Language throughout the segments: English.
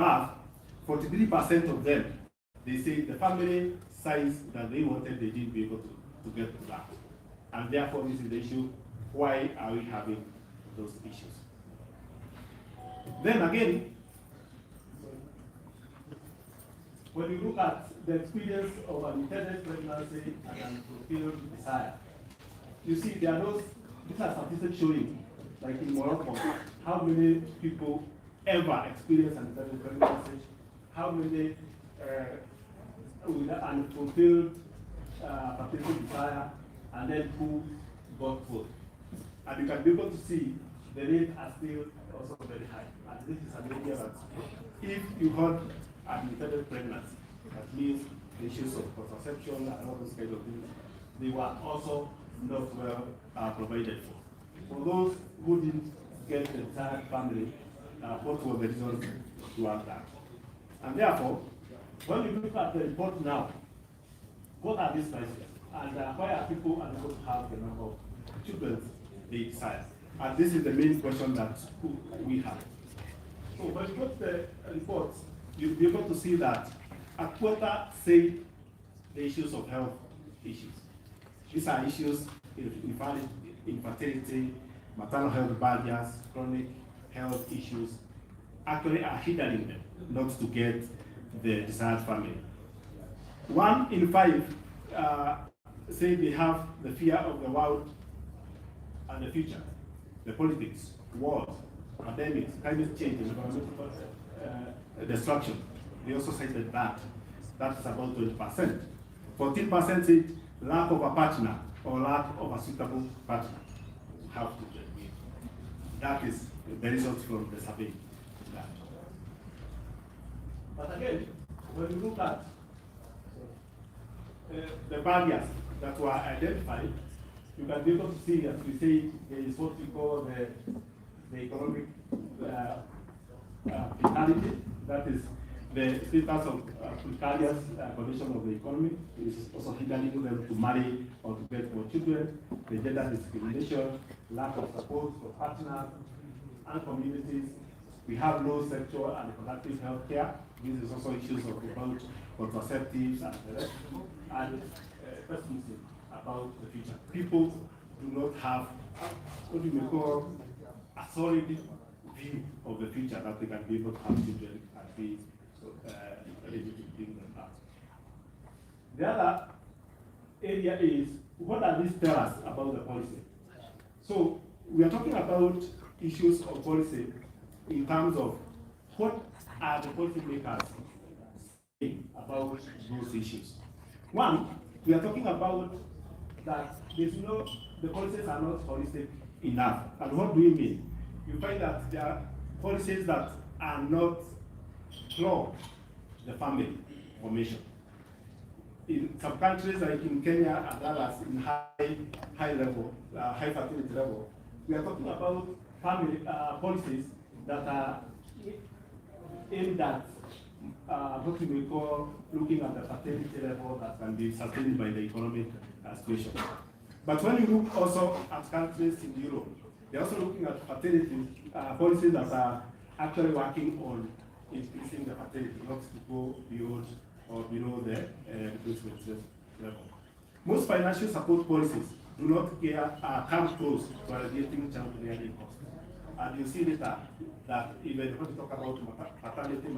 have 43% of them, they say the family size that they wanted, they didn't be able to get to that. And therefore, this is the issue. Why are we having those issues? Then again, when you look at the experience of an intended pregnancy and an unfulfilled desire, you see there are these are statistics showing, like in Morocco, how many people ever experience an intended pregnancy, how many with an unfulfilled fertility desire, and then who got both. And you can be able to see the rates are still also very high. And this is an area that if you had an intended pregnancy, that means the issues of contraception and all those kind of things, they were also not well provided for. For those who didn't get the desired family, what were the reasons towards that? And therefore, when you look at the report now, what are these prices? And why are people unable to have the number of children they desire? And this is the main question that we have. So when you look at the report, you'll be able to see that a quarter say the issues of health issues. These are issues in infertility, maternal health barriers, chronic health issues, actually are hindering them not to get the desired family. 1 in 5 say they have the fear of the world and the future, the politics, wars, pandemics, climate change, environmental destruction. They also cited that. That's about 20%. 14% said lack of a partner or lack of a suitable partner to have to get with. That is the results from the survey. But again, when you look at the barriers that were identified, you can be able to see, as we say, there is what we call the economic precarity. That is the status of precarious condition of the economy. It is also hindering them to marry or to get more children. The gender discrimination, lack of support for partners and communities. We have low sexual and reproductive health care. This is also issues of about contraceptives and the rest, and pessimism about the future. People do not have what you may call a solid view of the future that they can be able to have children and be able to bring them out. The other area is, what does this tell us about the policy? So we are talking about issues of policy in terms of what are the policymakers saying about those issues. One, we are talking about that the policies are not holistic enough. And what do we mean? You find that there are policies that are not close the family formation. In some countries, like in Kenya and others, in high level, high fertility level, we are talking about family policies that are aimed at what we may call looking at the fertility level that can be sustained by the economic situation. But when you look also at countries in Europe, they're also looking at fertility policies that are actually working on increasing the fertility, not to go beyond or below the replacement level. Most financial support policies do not come close to alleviating child rearing costs. And you see later that even when we talk about maternity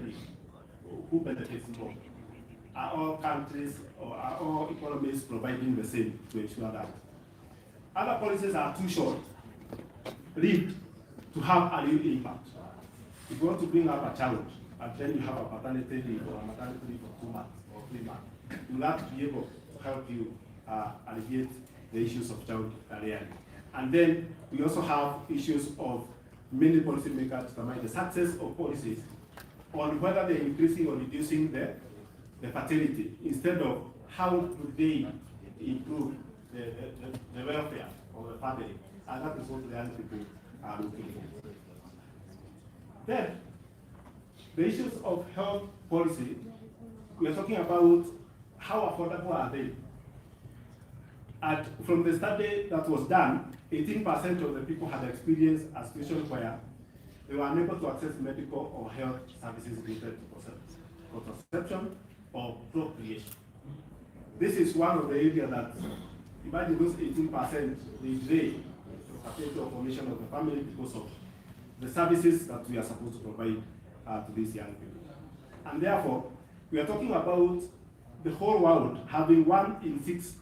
leave, who benefits more? Are all countries or are all economies providing the same to ensure that? Other policies are too short lived to have a real impact. If you want to bring up a child and then you have a paternity leave or a maternity leave for 2 months or 3 months, you will have to be able to help you alleviate the issues of child rearing. And then we also have issues of many policymakers determine the success of policies on whether they're increasing or reducing the fertility, instead of how do they improve the welfare of the family. And that is what the young people are looking for. Then, the issues of health policy, we are talking about how affordable are they. And from the study that was done, 18% of the people had experienced a situation where they were unable to access medical or health services related to contraception or procreation. This is one of the areas that, imagine those 18%, they delay the fertility or formation of the family because of the services that we are supposed to provide to these young people. And therefore, we are talking about the whole world having 1 in 6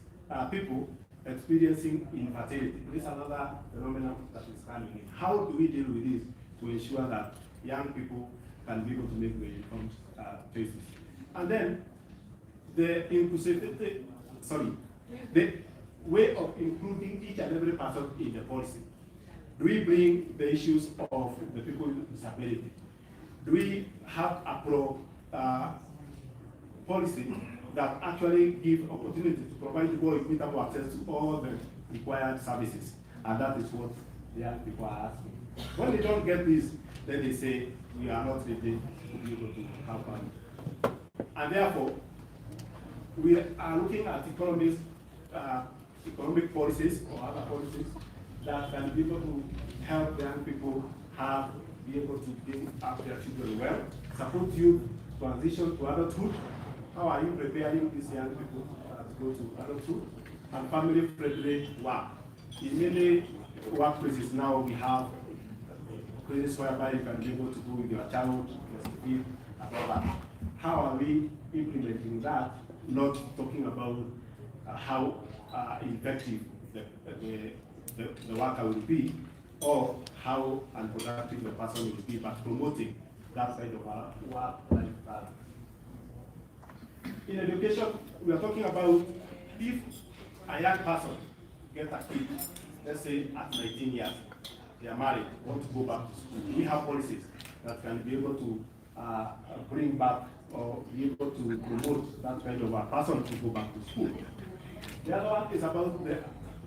people experiencing infertility. This is another phenomenon that is coming in. How do we deal with this to ensure that young people can be able to make the informed choices? And then the inclusivity, the way of including each and every person in the policy. Do we bring the issues of the people with disability? Do we have a policy that actually gives opportunity to provide more equitable access to all the required services? And that is what the young people are asking. When they don't get this, then they say, we are not ready to be able to have fun. And therefore, we are looking at economic policies or other policies that can be able to help young people be able to bring up their children well, support youth transition to adulthood. How are you preparing these young people to go to adulthood? And family-friendly work. In many workplaces now, we have places whereby you can be able to go with your child, and all that. How are we implementing that? Not talking about how effective the worker will be, or how unproductive the person will be, but promoting that side of our work-life balance. In education, we are talking about if a young person gets a kid, let's say at 19 years, they are married, want to go back to school. We have policies that can be able to bring back or be able to promote that kind of a person to go back to school. The other one is about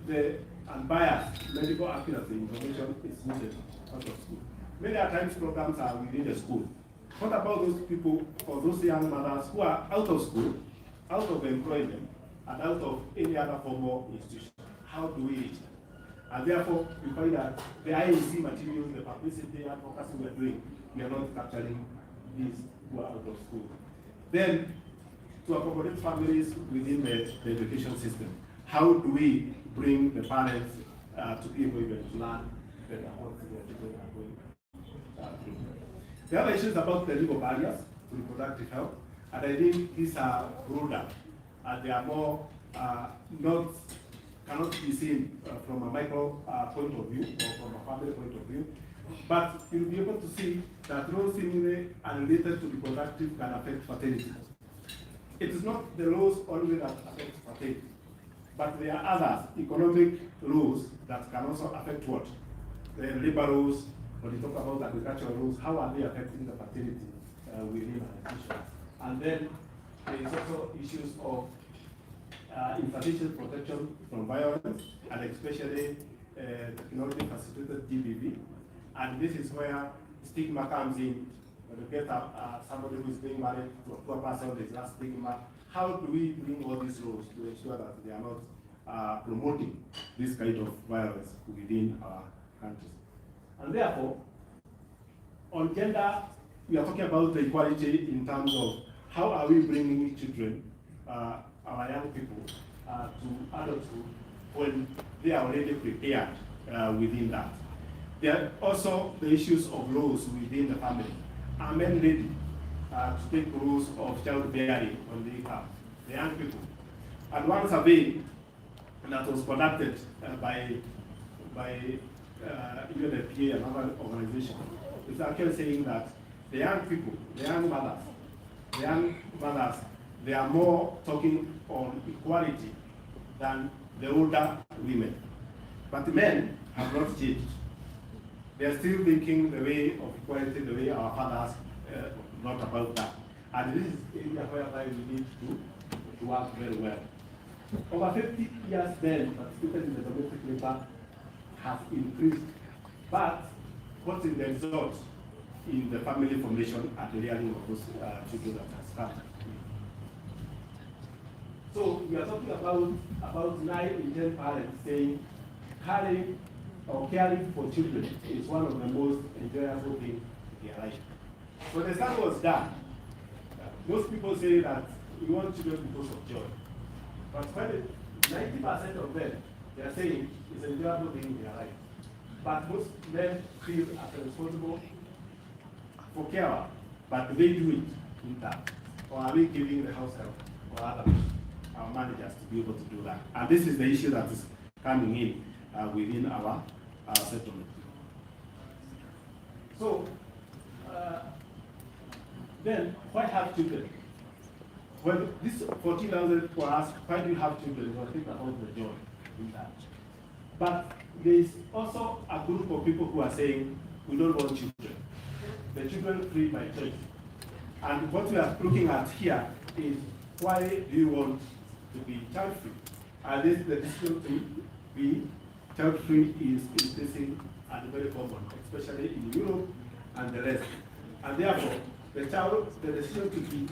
the unbiased medical accuracy information is needed out of school. Many times programs are within the school. What about those people or those young mothers who are out of school, out of employment, and out of any other formal institution? How do we reach them? And therefore, we find that the IEC materials, the publicity, advocacy we are doing, we are not capturing these who are out of school. Then, to accommodate families within the education system, how do we bring the parents to be able to learn better what their children are going through? The other issue is about the legal barriers to reproductive health, and I think these are broader, and they are more cannot be seen from a micro point of view or from a family point of view, but you'll be able to see that laws seemingly unrelated to reproductive can affect fertility. It is not the laws only that affect fertility, but there are other economic laws that can also affect what? The labor laws, when you talk about agricultural laws, how are they affecting the fertility within an institution? And then there is also issues of insufficient protection from violence, and especially technology facilitated GBV. And this is where stigma comes in. When you get somebody who is being married to a poor person, there's that stigma. How do we bring all these laws to ensure that they are not promoting this kind of violence within our countries? And therefore, on gender, we are talking about the equality in terms of how are we bringing children, our young people, to adulthood when they are already prepared within that. There are also the issues of laws within the family. Are men ready to take rules of childbearing when they have the young people? And one survey that was conducted by UNFPA and other organization is actually saying that the young people, the young mothers, they are more talking on equality than the older women. But the men have not changed. They are still thinking the way of equality, the way our fathers, not about that. And this is area whereby we need to work very well. Over 50 years then, participating in the domestic labor has increased, but what's in the result in the family formation and the rearing of those children that has started? So we are talking about 9 in 10 parents saying carrying or caring for children is one of the most enjoyable things in their life. When the study was done, most people say that we want children because of joy. But when 90% of them, they are saying it's an enjoyable thing in their life. But most men feel as responsible for care, but do they do it in that? Or are we giving the house help or other our managers to be able to do that? And this is the issue that is coming in within our settlement. So, then why have children? Well, this 14,000 for us, why do you have children? We'll think about the joy in that. But there is also a group of people who are saying, we don't want children. The children free by choice. And what we are looking at here is, why do you want to be child-free? And this the decision to be child-free is increasing and very common, especially in Europe and the rest. And therefore, the decision to be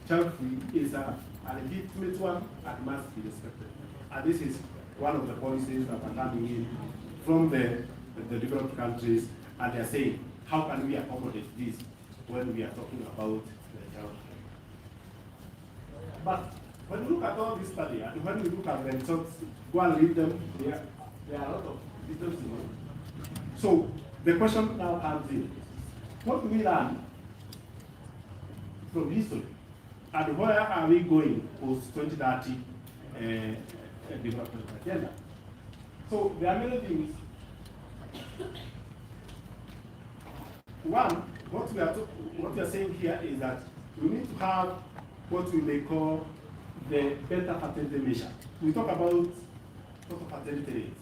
child-free is a legitimate one and must be respected. And this is one of the policies that are coming in from the developed countries, and they're saying, how can we accommodate this when we are talking about the child? But when we look at all this study, and when we look at the results, go and read them, there are a lot of details in it. So the question now comes in, what do we learn from history? And where are we going post 2030 development agenda? So there are many things. One, what we are saying here is that we need to have what we may call the better fertility measure. We talk about total fertility rates,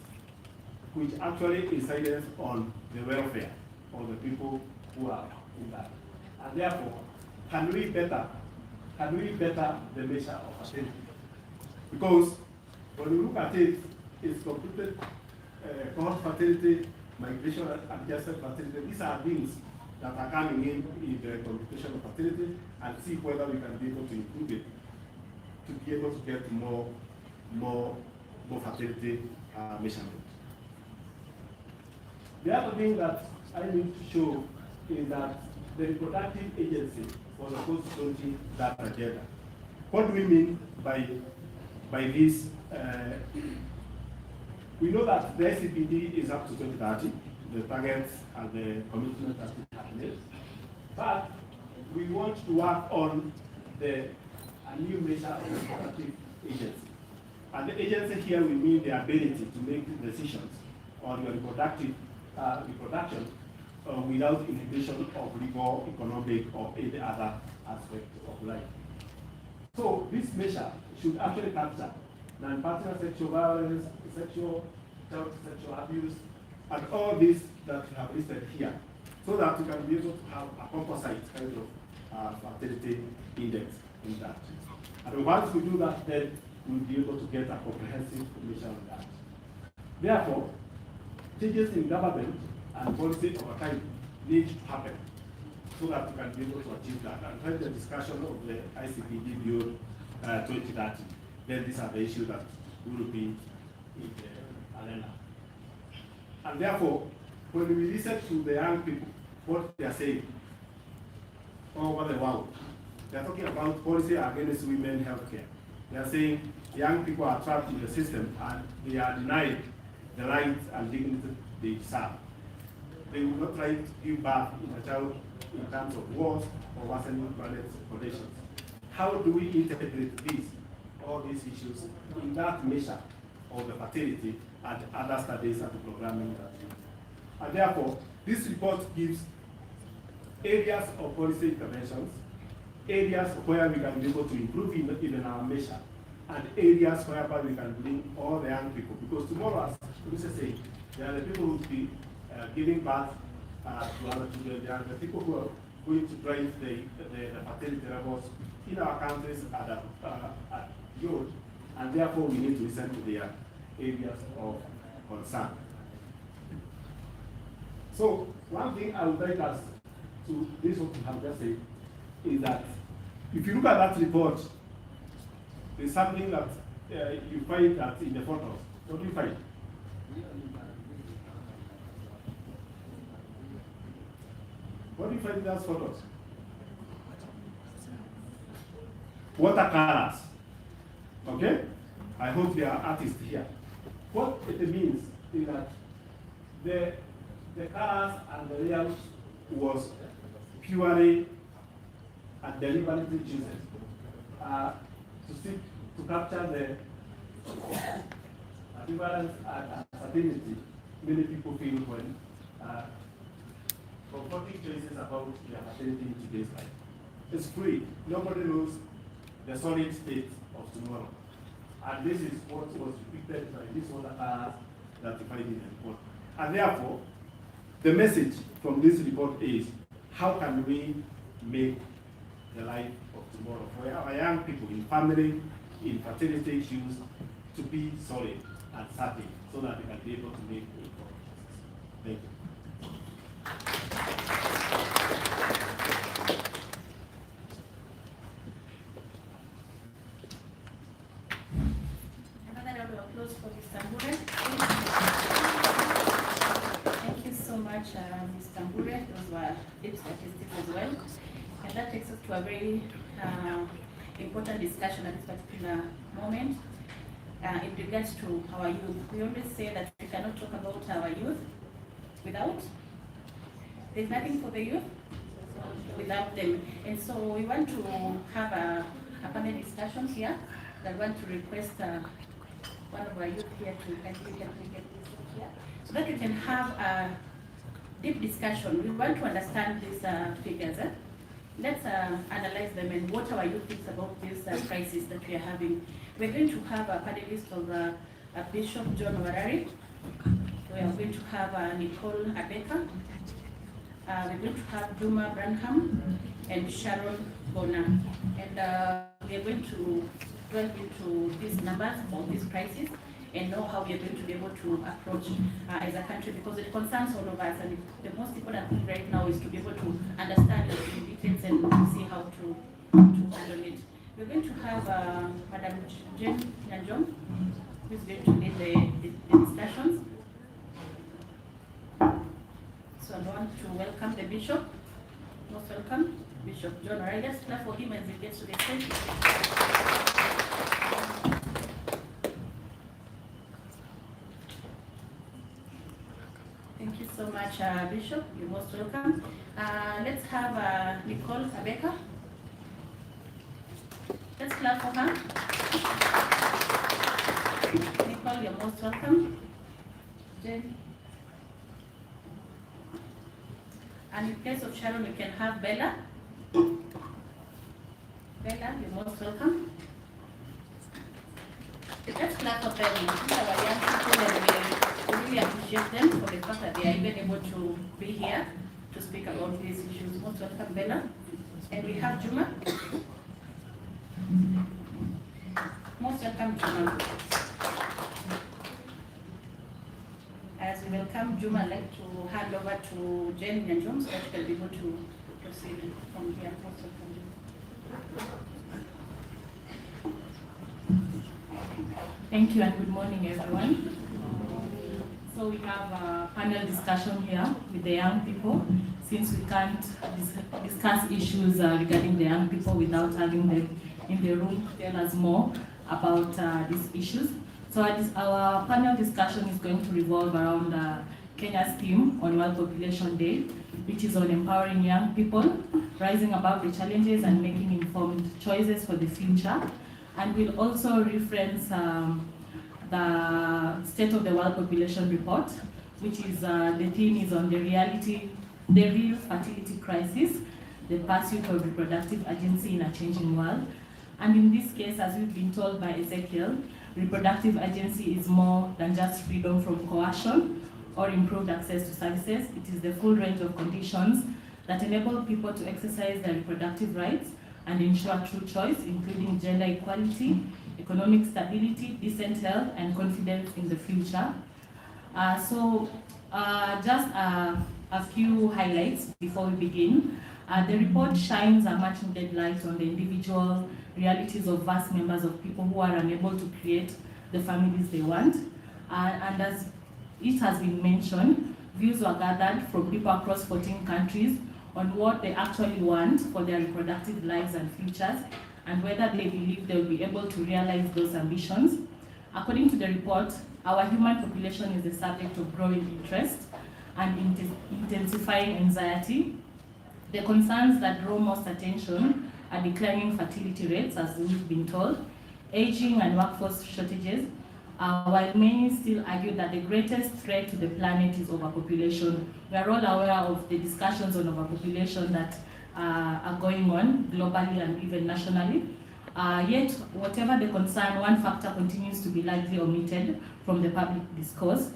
which actually incides on the welfare of the people who are in that. And therefore, can we better the measure of fertility? Because when we look at it, it's completed cohort fertility, migration adjusted fertility. These are things that are coming in the computation of fertility, and see whether we can be able to improve it to be able to get more fertility measurement. The other thing that I need to show is that the reproductive agency was supposed to contain that agenda. What do we mean by this? We know that the SCPD is up to 2030, the targets and the commitments that we have made. But we want to work on a new measure of reproductive agency. And the agency here, we mean the ability to make decisions on your reproduction without inhibition of legal, economic, or any other aspect of life. So this measure should actually capture non-partner sexual violence, sexual abuse, and all this that we have listed here, so that we can be able to have a composite kind of fertility index in that. And once we do that, then we'll be able to get a comprehensive measure on that. Therefore, changes in government and policy over time need to happen so that we can be able to achieve that. And when the discussion of the ICPD Bill 2030, then these are the issues that will be in the arena. And therefore, when we listen to the young people, what they are saying all over the world, they are talking about policy against women healthcare. They are saying young people are trapped in the system and they are denied the rights and dignity they deserve. They will not try to give birth in a child in terms of wars or worsening planet conditions. How do we integrate all these issues in that measure of the fertility and other studies and programming that we do? And therefore, this report gives areas of policy interventions, areas where we can be able to improve in our measure, and areas whereby we can bring all the young people. Because tomorrow, as Lisa said, there are the people who will be giving birth to other children. There are the people who are going to drive the fertility levels in our countries at youth, and therefore we need to listen to their areas of concern. So one thing I would like us to, this what we have just said, is that if you look at that report, there's something that you find that in the photos. What do you find? What do you find in those photos? Watercolors. Okay? I hope there are artists here. What it means is that the colors and the layout was purely and deliberately chosen to capture the ambivalence and uncertainty many people feel when confronting choices about their identity in today's life. It's free. Nobody knows the solid state of tomorrow. And this is what was depicted by this watercolors that you find in the report. And therefore, the message from this report is, how can we make the life of tomorrow for our young people in family, in fertility issues, to be solid and certain so that they can be able to make informed choices. Thank you. Another round of applause for Mr. Mbure. Thank you so much, Mr. Mbure. Those were deep statistics as well. And that takes us to a very important discussion at this particular moment in regards to our youth. We always say that we cannot talk about our youth without. There's nothing for the youth without them. And so we want to have a panel discussion here. I want to request one of our youth here to get this here, so that we can have a deep discussion. We want to understand these figures. Let's analyze them and what our youth thinks about this crisis that we are having. We're going to have a panelist of Bishop John Warari. We are going to have Nicole Abeka. We're going to have Juma Branham and Sharon Bona. And we are going to delve into these numbers of this crisis and know how we are going to be able to approach as a country, because it concerns all of us. And the most important thing right now is to be able to understand the details and see how to handle it. We're going to have Madam Jane Nyanjong, who is going to lead the discussions. So I want to welcome the Bishop. Most welcome, Bishop John O'Reilly. Let's clap for him as he gets to the stage. Thank you so much, Bishop. You're most welcome. Let's have Nicole Abeka. Let's clap for her. Nicole, you're most welcome. Jen. And in place of Sharon, we can have Bella. Bella, you're most welcome. Let's clap for them. These are our young people, and we really appreciate them for the fact that they are even able to be here to speak about these issues. Most welcome, Bella. And we have Juma. Most welcome, Juma. As we welcome Juma, I'd like to hand over to Jane Nyanjong so that she can be able to proceed from here. Most welcome, Jane. Thank you and good morning, everyone. So we have a panel discussion here with the young people, since we can't discuss issues regarding the young people without having them in the room to tell us more about these issues. So our panel discussion is going to revolve around Kenya's theme on World Population Day, which is on empowering young people, rising above the challenges and making informed choices for the future. And we'll also reference the State of the World Population Report, which is the theme is on the real fertility crisis, the pursuit of reproductive agency in a changing world. And in this case, as we've been told by Ezekiel, reproductive agency is more than just freedom from coercion or improved access to services. It is the full range of conditions that enable people to exercise their reproductive rights and ensure true choice, including gender equality, economic stability, decent health, and confidence in the future. Just a few highlights before we begin. The report shines a much needed light on the individual realities of vast numbers of people who are unable to create the families they want. And as it has been mentioned, views were gathered from people across 14 countries on what they actually want for their reproductive lives and futures, and whether they believe they'll be able to realize those ambitions. According to the report, our human population is the subject of growing interest and intensifying anxiety. The concerns that draw most attention are declining fertility rates, as we've been told, aging and workforce shortages, while many still argue that the greatest threat to the planet is overpopulation. We are all aware of the discussions on overpopulation that are going on globally and even nationally. Yet, whatever the concern, one factor continues to be largely omitted from the public discourse,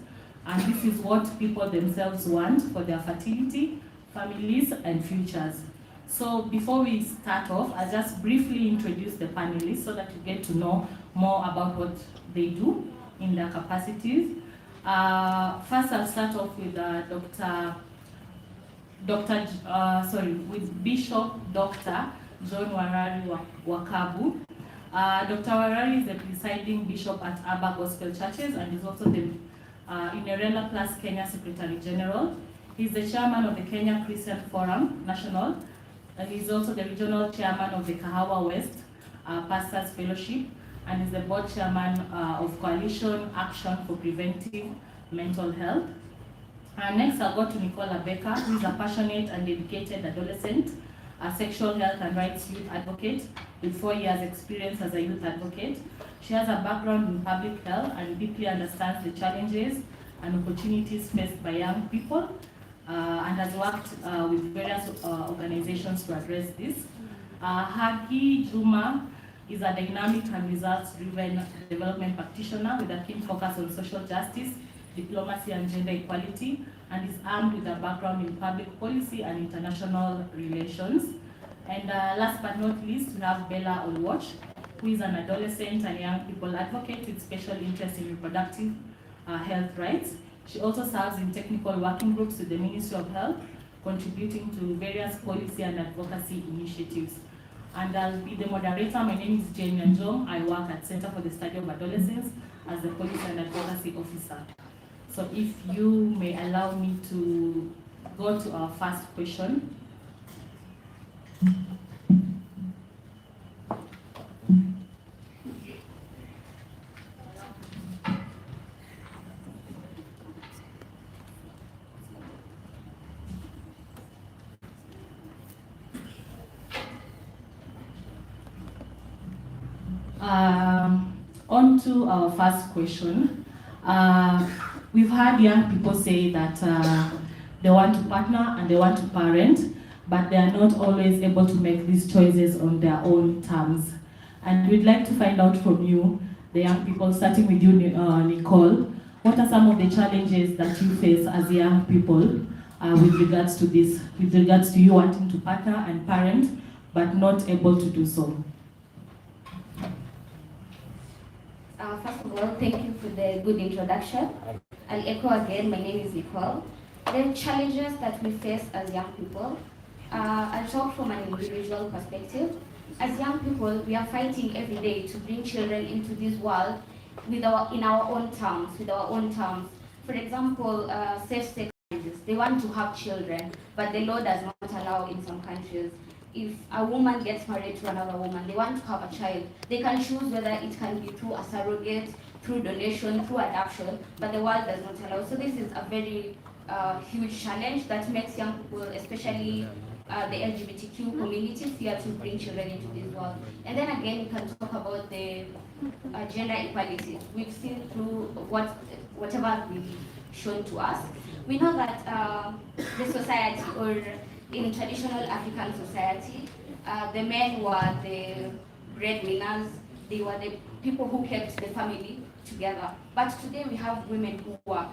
and this is what people themselves want for their fertility, families, and futures. So before we start off, I'll just briefly introduce the panelists so that you get to know more about what they do in their capacities. First, I'll start off with with Bishop Dr. John Warari Wakabu. Dr. Warari is the presiding bishop at Abba Gospel Churches and is also the Inerela Plus Kenya Secretary General. He's the chairman of the Kenya Christian Forum National. He's also the regional chairman of the Kahawa West Pastors Fellowship, and is the board chairman of Coalition Action for Preventive Mental Health. Next, I'll go to Nicola Becker, who is a passionate and dedicated adolescent, a sexual health and rights youth advocate with 4 years experience as a youth advocate. She has a background in public health and deeply understands the challenges and opportunities faced by young people, and has worked with various organizations to address this. Hagi Juma is a dynamic and results-driven development practitioner with a keen focus on social justice, diplomacy, and gender equality, and is armed with a background in public policy and international relations. And last but not least, we have Bella Oduor, who is an adolescent and young people advocate with special interest in reproductive health rights. She also serves in technical working groups with the Ministry of Health, contributing to various policy and advocacy initiatives. And I'll be the moderator. My name is Jane Nyanjong. I work at Center for the Study of Adolescence as the Policy and Advocacy Officer. So if you may allow me to go to our first question. On to our first question. We've had young people say that they want to partner and they want to parent, but they are not always able to make these choices on their own terms. And we'd like to find out from you, the young people, starting with you, Nicole, what are some of the challenges that you face as young people with regards to this, with regards to you wanting to partner and parent, but not able to do so? First of all, thank you for the good introduction. I'll echo again, my name is Nicole. The challenges that we face as young people, I'll talk from an individual perspective. As young people, we are fighting every day to bring children into this world in our own terms. For example, safe-sex marriages. They want to have children, but the law does not allow in some countries. If a woman gets married to another woman, they want to have a child. They can choose whether it can be through a surrogate, through donation, through adoption, but the world does not allow. So this is a very huge challenge that makes young people, especially the LGBTQ community, fear to bring children into this world. And then again, we can talk about the gender equality. We've seen through whatever been shown to us. We know that the society, or in traditional African society, the men were the breadwinners. They were the people who kept the family together. But today we have women who work.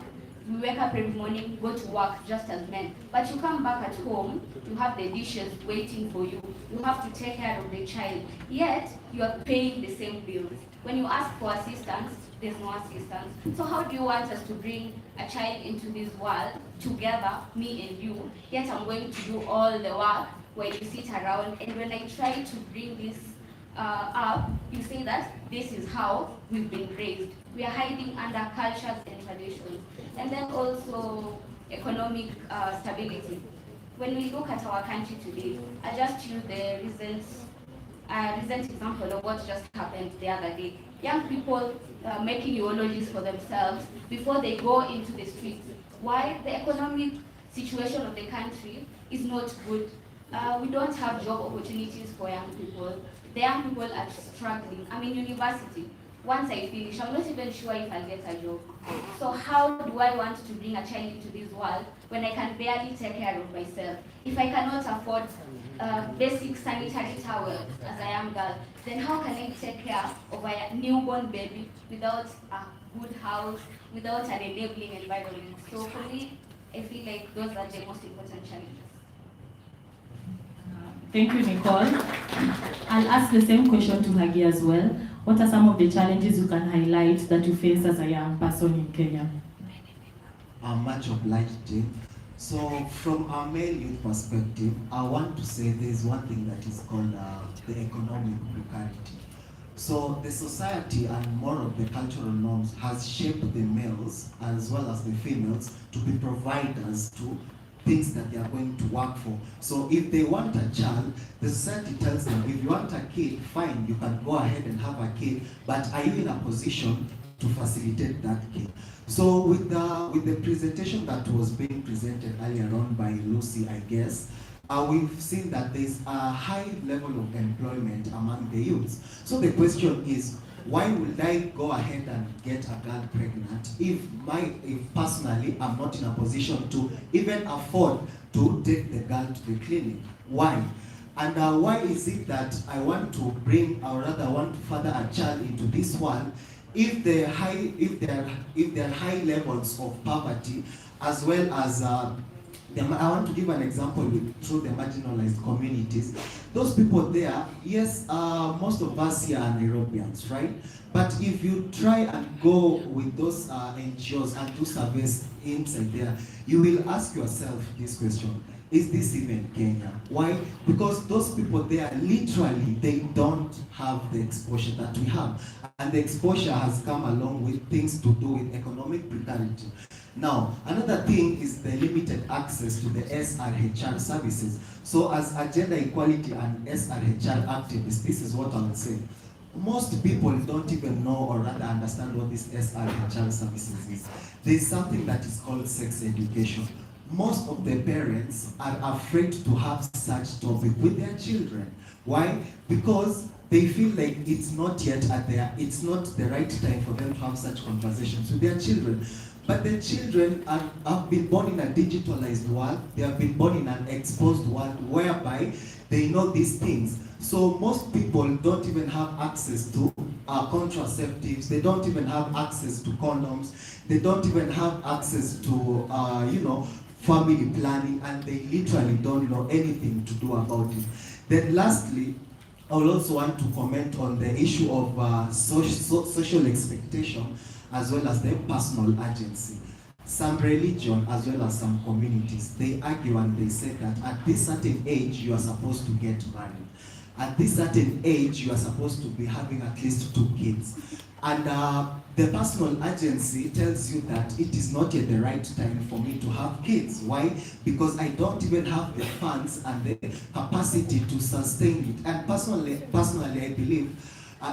You wake up every morning, go to work just as men. But you come back at home, you have the dishes waiting for you. You have to take care of the child. Yet, you are paying the same bills. When you ask for assistance, there's no assistance. So how do you want us to bring a child into this world together, me and you, yet I'm going to do all the work while you sit around, and when I try to bring this up, you say that this is how we've been raised. We are hiding under cultures and traditions. And then also economic stability. when we look at our country today, I just use the recent example of what just happened the other day. Young people making eulogies for themselves before they go into the streets. Why? The economic situation of the country is not good. We don't have job opportunities for young people. The young people are struggling. I'm in university. Once I finish, I'm not even sure if I'll get a job. So how do I want to bring a child into this world when I can barely take care of myself? If I cannot afford basic sanitary towels as a young girl, then how can I take care of a newborn baby without a good house, without an enabling environment? So for me, I feel like those are the most important challenges. Thank you, Nicole. I'll ask the same question to Hagi as well. What are some of the challenges you can highlight that you face as a young person in Kenya? Much obliged, Jane. So from a male youth perspective, I want to say there's one thing that is called the economic precarity. So the society and more of the cultural norms has shaped the males as well as the females to be providers to things that they are going to work for. So if they want a child, the society tells them, if you want a kid, fine, you can go ahead and have a kid, but are you in a position to facilitate that kid? So with the presentation that was being presented earlier on by Lucy, I guess, we've seen that there's a high level of employment among the youths. So the question is, why would I go ahead and get a girl pregnant if personally I'm not in a position to even afford to take the girl to the clinic? Why? And why is it that I want to bring, or rather I want to father a child into this world if there are high levels of poverty, as well as I want to give an example through the marginalized communities. Those people there, yes, most of us here are Nairobians, right? But if you try and go with those NGOs and do surveys inside there, you will ask yourself this question: is this even Kenya? Why? Because those people there, literally, they don't have the exposure that we have. And the exposure has come along with things to do with economic precarity. Now, another thing is the limited access to the SRHR services. So as a gender equality and SRHR activist, this is what I would say. Most people don't even know or rather understand what this SRHR services is. There's something that is called sex education. Most of the parents are afraid to have such topic with their children. Why? Because they feel like it's not yet it's not the right time for them to have such conversations with their children. But the children have been born in a digitalized world. They have been born in an exposed world whereby they know these things. So most people don't even have access to contraceptives. They don't even have access to condoms. They don't even have access to, family planning, and they literally don't know anything to do about it. Then lastly, I will also want to comment on the issue of social expectation as well as the personal agency. Some religion as well as some communities, they argue and they say that at this certain age you are supposed to get married. At this certain age you are supposed to be having at least 2 kids. And the personal agency tells you that it is not yet the right time for me to have kids. Why? Because I don't even have the funds and the capacity to sustain it. And personally I believe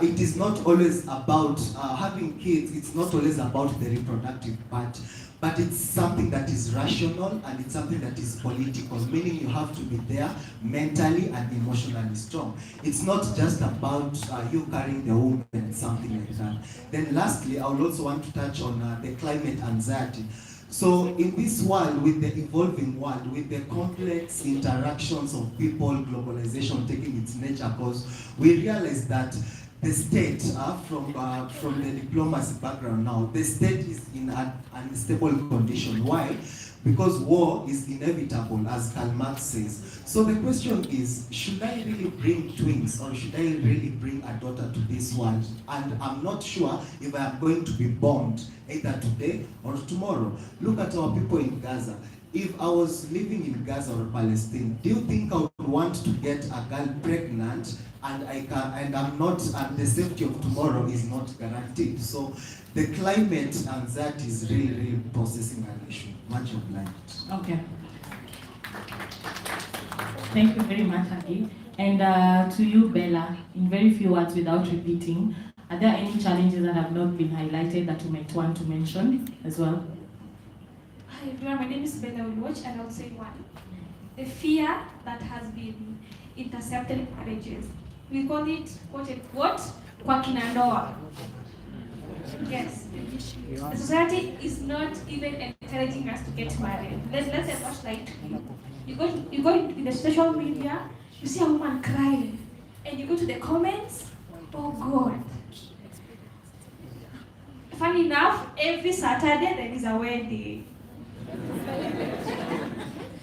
it is not always about having kids. It's not always about the reproductive part, but it's something that is rational and it's something that is political, meaning you have to be there mentally and emotionally strong. It's not just about you carrying the womb and something like that. Then lastly, I would also want to touch on the climate anxiety. So in this world, with the evolving world, with the complex interactions of people, globalization taking its nature course, we realize that the state, from the diplomacy background now, the state is in an unstable condition. Why? Because war is inevitable, as Karl Marx says. So the question is, should I really bring twins, or should I really bring a daughter to this world? And I'm not sure if I am going to be bombed either today or tomorrow. Look at our people in Gaza. If I was living in Gaza or Palestine, do you think I would want to get a girl pregnant and the safety of tomorrow is not guaranteed? So the climate anxiety is really, really possessing an issue. Much obliged. Okay. Thank you very much, Aki. And to you, Bella, in very few words without repeating, are there any challenges that have not been highlighted that you might want to mention as well? Hi everyone, my name is Bella Oduor, and I'll say one. The fear that has been intercepted marriages. We call it, quote, kwa kinandoa. Yes. The society is not even encouraging us to get married. Let's say what's like you go in the social media, you see a woman crying, and you go to the comments, oh God. Funny enough, every Saturday there is a wedding.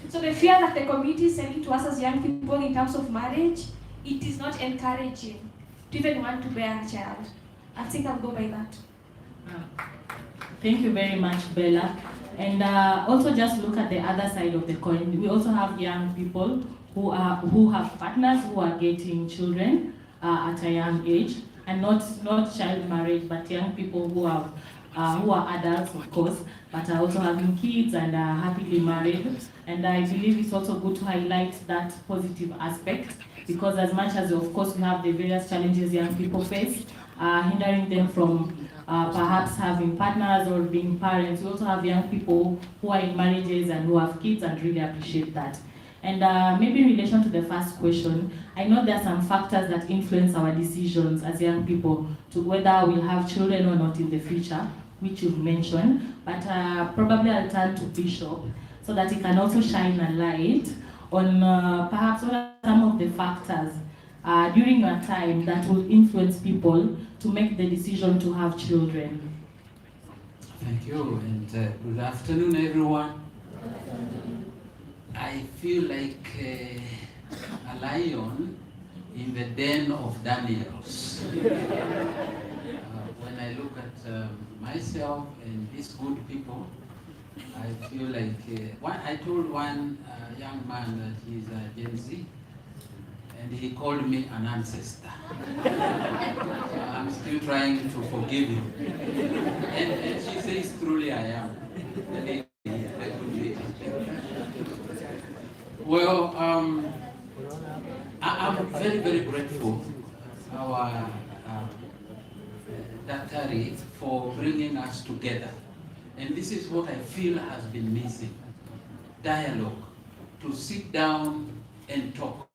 So the fear that the community is sending to us as young people in terms of marriage, it is not encouraging to even want to bear a child. I think I'll go by that. Thank you very much, Bella. And also just look at the other side of the coin. We also have young people who have partners who are getting children at a young age, and not child marriage, but young people who are adults, of course, but are also having kids and are happily married. And I believe it's also good to highlight that positive aspect, because as much as, of course, we have the various challenges young people face, hindering them from perhaps having partners or being parents, we also have young people who are in marriages and who have kids, and really appreciate that. And maybe in relation to the first question, I know there are some factors that influence our decisions as young people to whether we'll have children or not in the future, which you've mentioned, but probably I'll turn to Bishop so that he can also shine a light on perhaps what are some of the factors during your time that will influence people to make the decision to have children. Thank you, and good afternoon, everyone. I feel like a lion in the den of Daniels. When I look at myself and these good people, I feel like I told one young man that he's a Gen Z, and he called me an ancestor. I'm still trying to forgive him. And she says, truly I am. Well, I'm very, very grateful to our Daktari for bringing us together. And this is what I feel has been missing. Dialogue, to sit down and talk.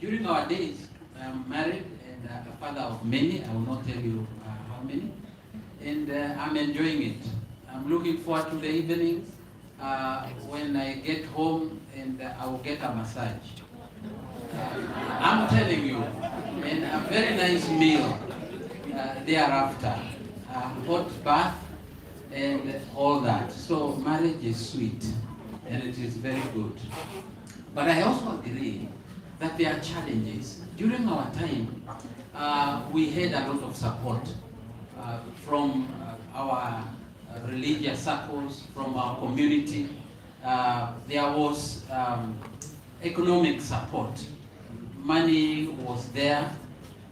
During our days, I'm married and a father of many. I will not tell you how many. And I'm enjoying it. I'm looking forward to the evenings when I get home and I will get a massage. I'm telling you, and a very nice meal thereafter, hot bath and all that. So marriage is sweet and it is very good. But I also agree that there are challenges. During our time, we had a lot of support from our religious circles, from our community. There was economic support. Money was there,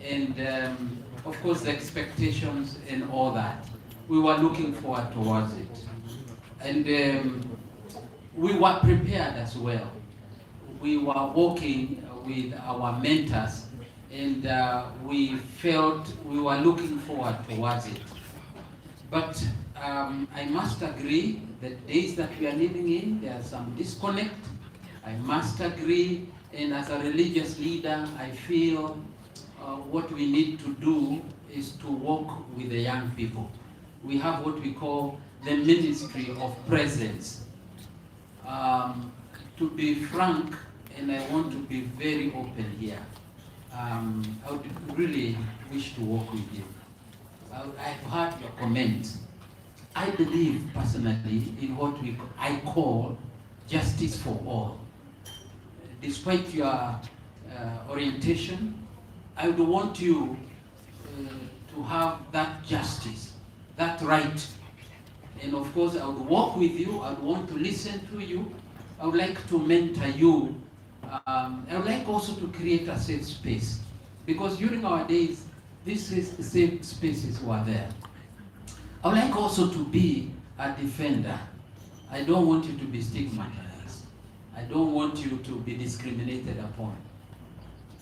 and of course the expectations and all that. We were looking forward towards it. And we were prepared as well. We were working with our mentors, and we felt we were looking forward towards it. But I must agree that days that we are living in, there's some disconnect. I must agree, and as a religious leader, I feel what we need to do is to work with the young people. We have what we call the ministry of presence. To be frank, and I want to be very open here, I would really wish to work with you. I've heard your comments. I believe personally in what I call justice for all. Despite your orientation, I would want you to have that justice, that right. And of course, I would work with you. I would want to listen to you. I would like to mentor you. I would like also to create a safe space, because during our days, these safe spaces were there. I would like also to be a defender. I don't want you to be stigmatized. I don't want you to be discriminated upon.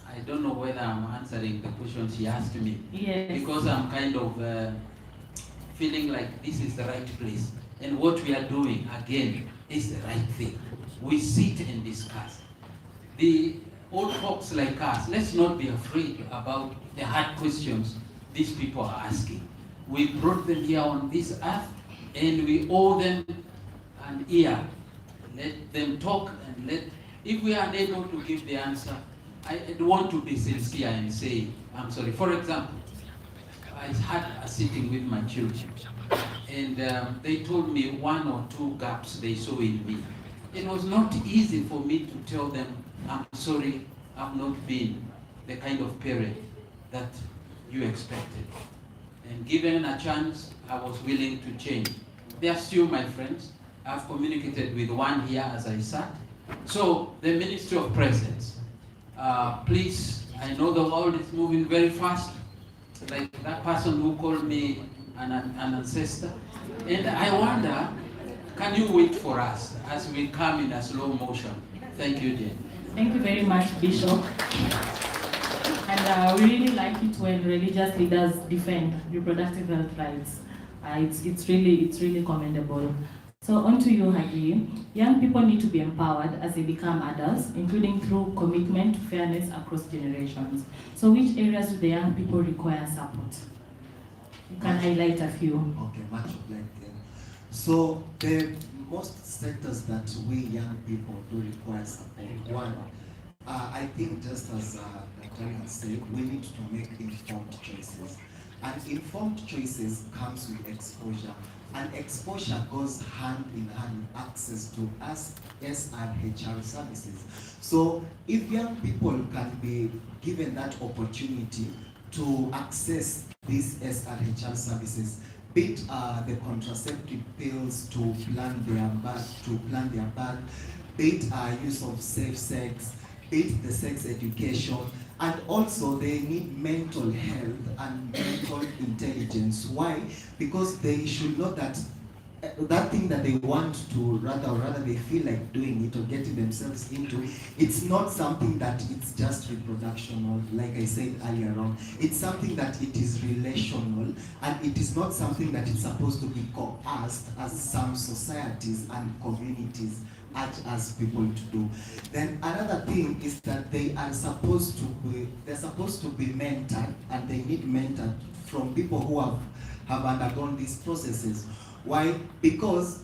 I don't know whether I'm answering the question she asked me. Yes. Because I'm kind of feeling like this is the right place. And what we are doing, again, is the right thing. We sit and discuss. The old folks like us, let's not be afraid about the hard questions these people are asking. We brought them here on this earth, and we owe them an ear. Let them talk, and if we are unable to give the answer, I want to be sincere and say, I'm sorry. For example, I had a sitting with my children, and they told me one or two gaps they saw in me. It was not easy for me to tell them, I'm sorry, I've not been the kind of parent that you expected. And given a chance, I was willing to change. They are still my friends. I've communicated with one here as I sat. So the Ministry of Presence, please, I know the world is moving very fast, like that person who called me an ancestor. And I wonder, can you wait for us as we come in a slow motion? Thank you, Jane. Thank you very much, Bishop. And we really like it when religious leaders defend reproductive health rights. It's really commendable. So on to you, Hagi. Young people need to be empowered as they become adults, including through commitment to fairness across generations. So which areas do the young people require support? You can highlight a few. Okay, much obliged. So the most sectors that we young people do require support. One, I think just as Duncan said, we need to make informed choices. And informed choices comes with exposure. And exposure goes hand in hand with access to SRHR services. So if young people can be given that opportunity to access these SRHR services, be it the contraceptive pills to plan their birth, be it use of safe sex, be it the sex education, and also they need mental health and mental intelligence. Why? Because they should know that that thing that they want to, rather they feel like doing it or getting themselves into, it's not something that it's just reproductional, like I said earlier on. It's something that it is relational, and it is not something that it's supposed to be coerced as some societies and communities urge us people to do. Then another thing is that they're supposed to be mentored, and they need mentored from people who have undergone these processes. Why? Because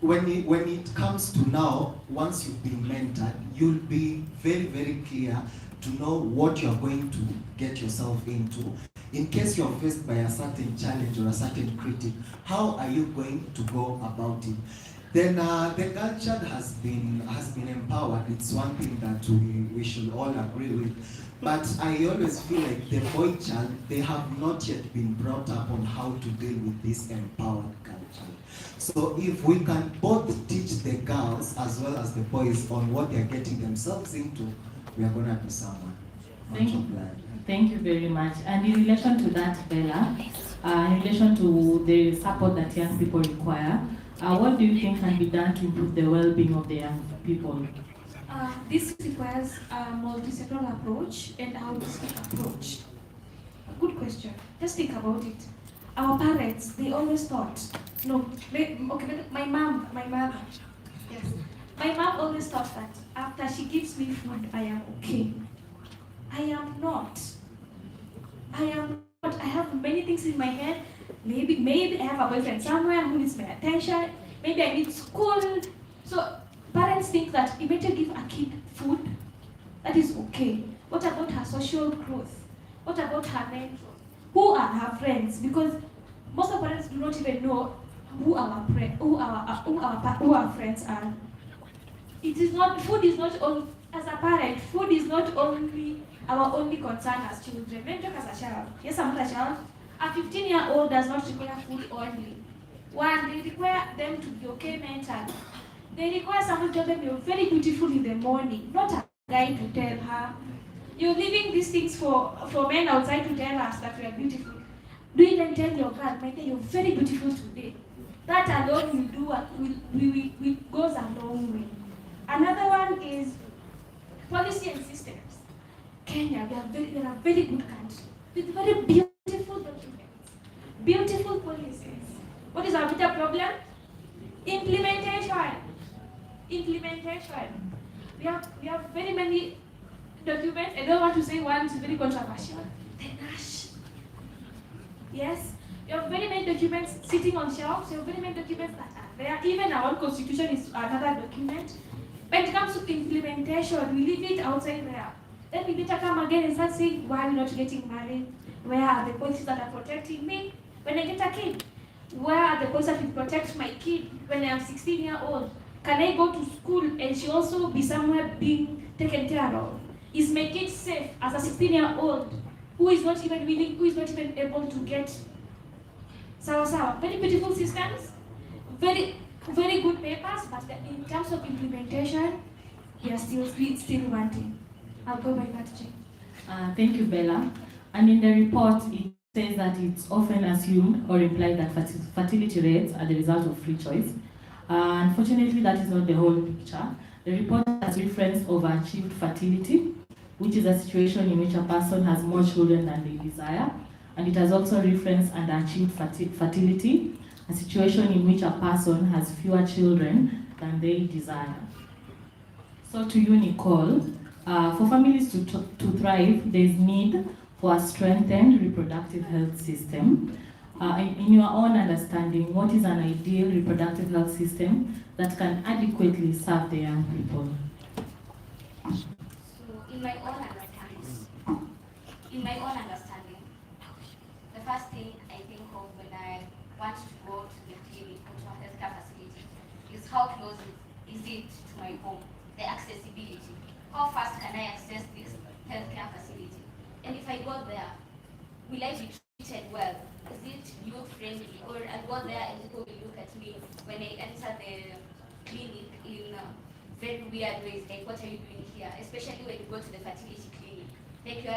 when it comes to now, once you've been mentored, you'll be very, very clear to know what you're going to get yourself into. In case you're faced by a certain challenge or a certain critic, how are you going to go about it? Then the girl child has been empowered. It's one thing that we should all agree with. But I always feel like the boy child, they have not yet been brought up on how to deal with this empowered girl child. So if we can both teach the girls as well as the boys on what they're getting themselves into, we are going to be someone. Thank you very much. And in relation to that, Bella, in relation to the support that young people require, what do you think can be done to improve the well-being of the young people? This requires a multi-sectoral approach and a holistic approach. A good question. Just think about it. Our parents, they always thought, my mother, yes. My mom always thought that after she gives me food, I am okay. I am not. I have many things in my head. Maybe I have a boyfriend somewhere who needs my attention. Maybe I need school. So parents think that if you give a kid food, that is okay. What about her social growth? What about her mentor? Who are her friends? Because most of parents do not even know who our friends are. It is not, food is not only, as a parent, food is not only our only concern as children. When you talk as a child, yes, I'm a child. A 15-year-old does not require food only. One, they require them to be okay mentally. They require someone to tell them you're very beautiful in the morning, not a guy to tell her. You're leaving these things for men outside to tell us that we are beautiful. Do even tell your girl, my dear, you're very beautiful today. That alone will goes a long way. Another one is policy and systems. Kenya, we are a very good country with very beautiful documents, beautiful policies. What is our bigger problem? Implementation. Implementation. We have very many documents. I don't want to say one is very controversial. The NASH. Yes, we have very many documents sitting on shelves. We have very many documents that are there. Even our own constitution is another document. When it comes to implementation, we leave it outside there. Then we later come again and start saying, why are we not getting married? Where are the policies that are protecting me when I get a kid? Where are the policies that will protect my kid when I am 16 years old? Can I go to school and she also be somewhere being taken care of? Is my kid safe as a 16-year-old who is not even willing, who is not even able to get sawa? Very beautiful systems, very good papers, but in terms of implementation, we are still wanting. I'll go by that, Jane. Thank you, Bella. And in the report, it says that it's often assumed or implied that fertility rates are the result of free choice. Unfortunately, that is not the whole picture. The report has referenced overachieved fertility, which is a situation in which a person has more children than they desire. And it has also referenced underachieved fertility, a situation in which a person has fewer children than they desire. So to you, Nicole, for families to thrive, there is need for a strengthened reproductive health system. In your own understanding, what is an ideal reproductive health system that can adequately serve the young people? So, in my own understanding, the first thing I think of when I want to go to the clinic or to a healthcare facility is how close is it to my home, the accessibility. How fast can I access this healthcare facility? And if I go there, will I be treated well? Is it youth-friendly? Or I'll go there and people will look at me when I enter the clinic in very weird ways, like, what are you doing here? Especially when you go to the fertility clinic. Like, you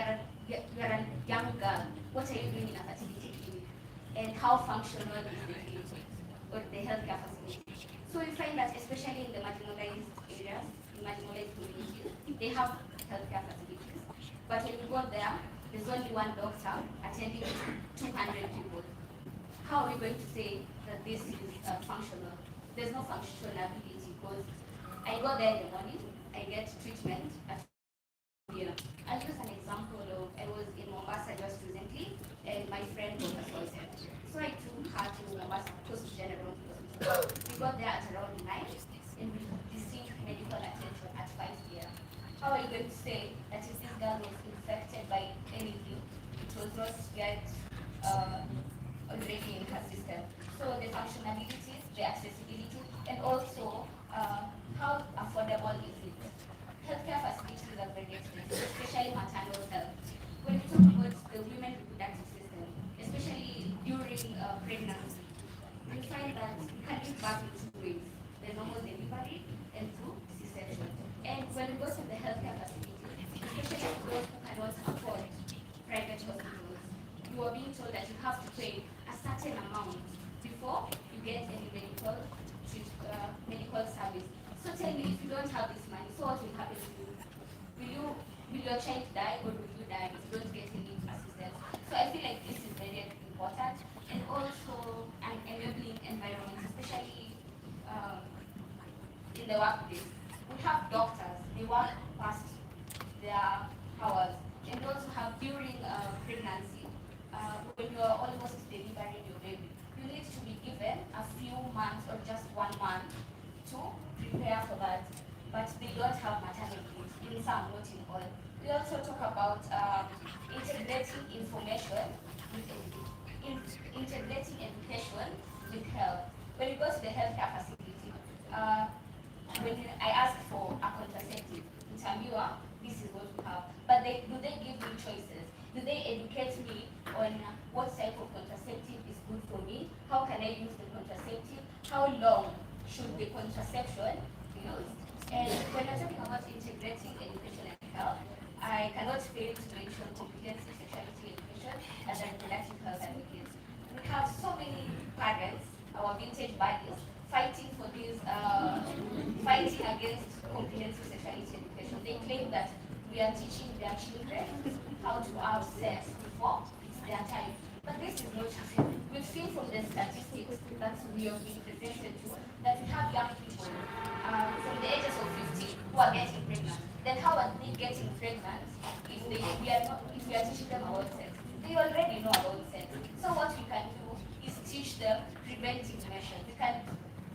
are a young girl. What are you doing in a fertility clinic? And how functional is the clinic or the healthcare facility? So we find that especially in the marginalized areas, in marginalized communities, they have healthcare facilities. But when you go there, there's only one doctor attending 200 people. How are we going to say that this is functional? There's no functionality because I go there in the morning, I get treatment at here. I'll use an example of, I was in Mombasa just recently, and my friend was assaulted. So I took her to Mombasa Coast General Hospital. We got there at around 9, and we received medical attention at 5 p.m. How are you going to say that if this girl was infected by anything, it was not yet already in her system? So the functionalities, the accessibility, and also how affordable is it? Healthcare facilities are very expensive, especially maternal health. When we talk about the women reproductive system, especially during pregnancy, we find that we can give birth in 2 ways: the normal delivery and through C-section. And when we go to the healthcare facilities, especially those who cannot afford private hospitals, you are being told that you have to pay a certain amount before you get any medical service. So tell me, if you don't have this money, so what will happen to you? Will your child die, or will you die if you don't get any assistance? So I feel like this is very important, and also an enabling environment, especially in the workplace. We have doctors; they work past their hours, and we also have during pregnancy, when you are almost delivering your baby, you need to be given a few months or just 1 month to prepare for that, but they don't have maternal leave, in some, not in all. We also talk about integrating information with integrating education with health. When you go to the healthcare facility, when I ask for a contraceptive, interviewer, this is what we have. But do they give me choices? Do they educate me on what type of contraceptive is good for me? How can I use the contraceptive? How long should the contraception be used? And when we're talking about integrating education and health, I cannot fail to mention comprehensive sexuality education as a reproductive health advocates. We have so many parents, our vintage bodies, fighting for this, fighting against comprehensive sexuality education. They claim that we are teaching their children how to have sex before it's their time. But this is not true. We've seen from the statistics that we have been presented to that we have young people from the ages of 15 who are getting pregnant. Then how are they getting pregnant if we are teaching them about sex? They already know about sex. So what we can do is teach them preventive measures. We can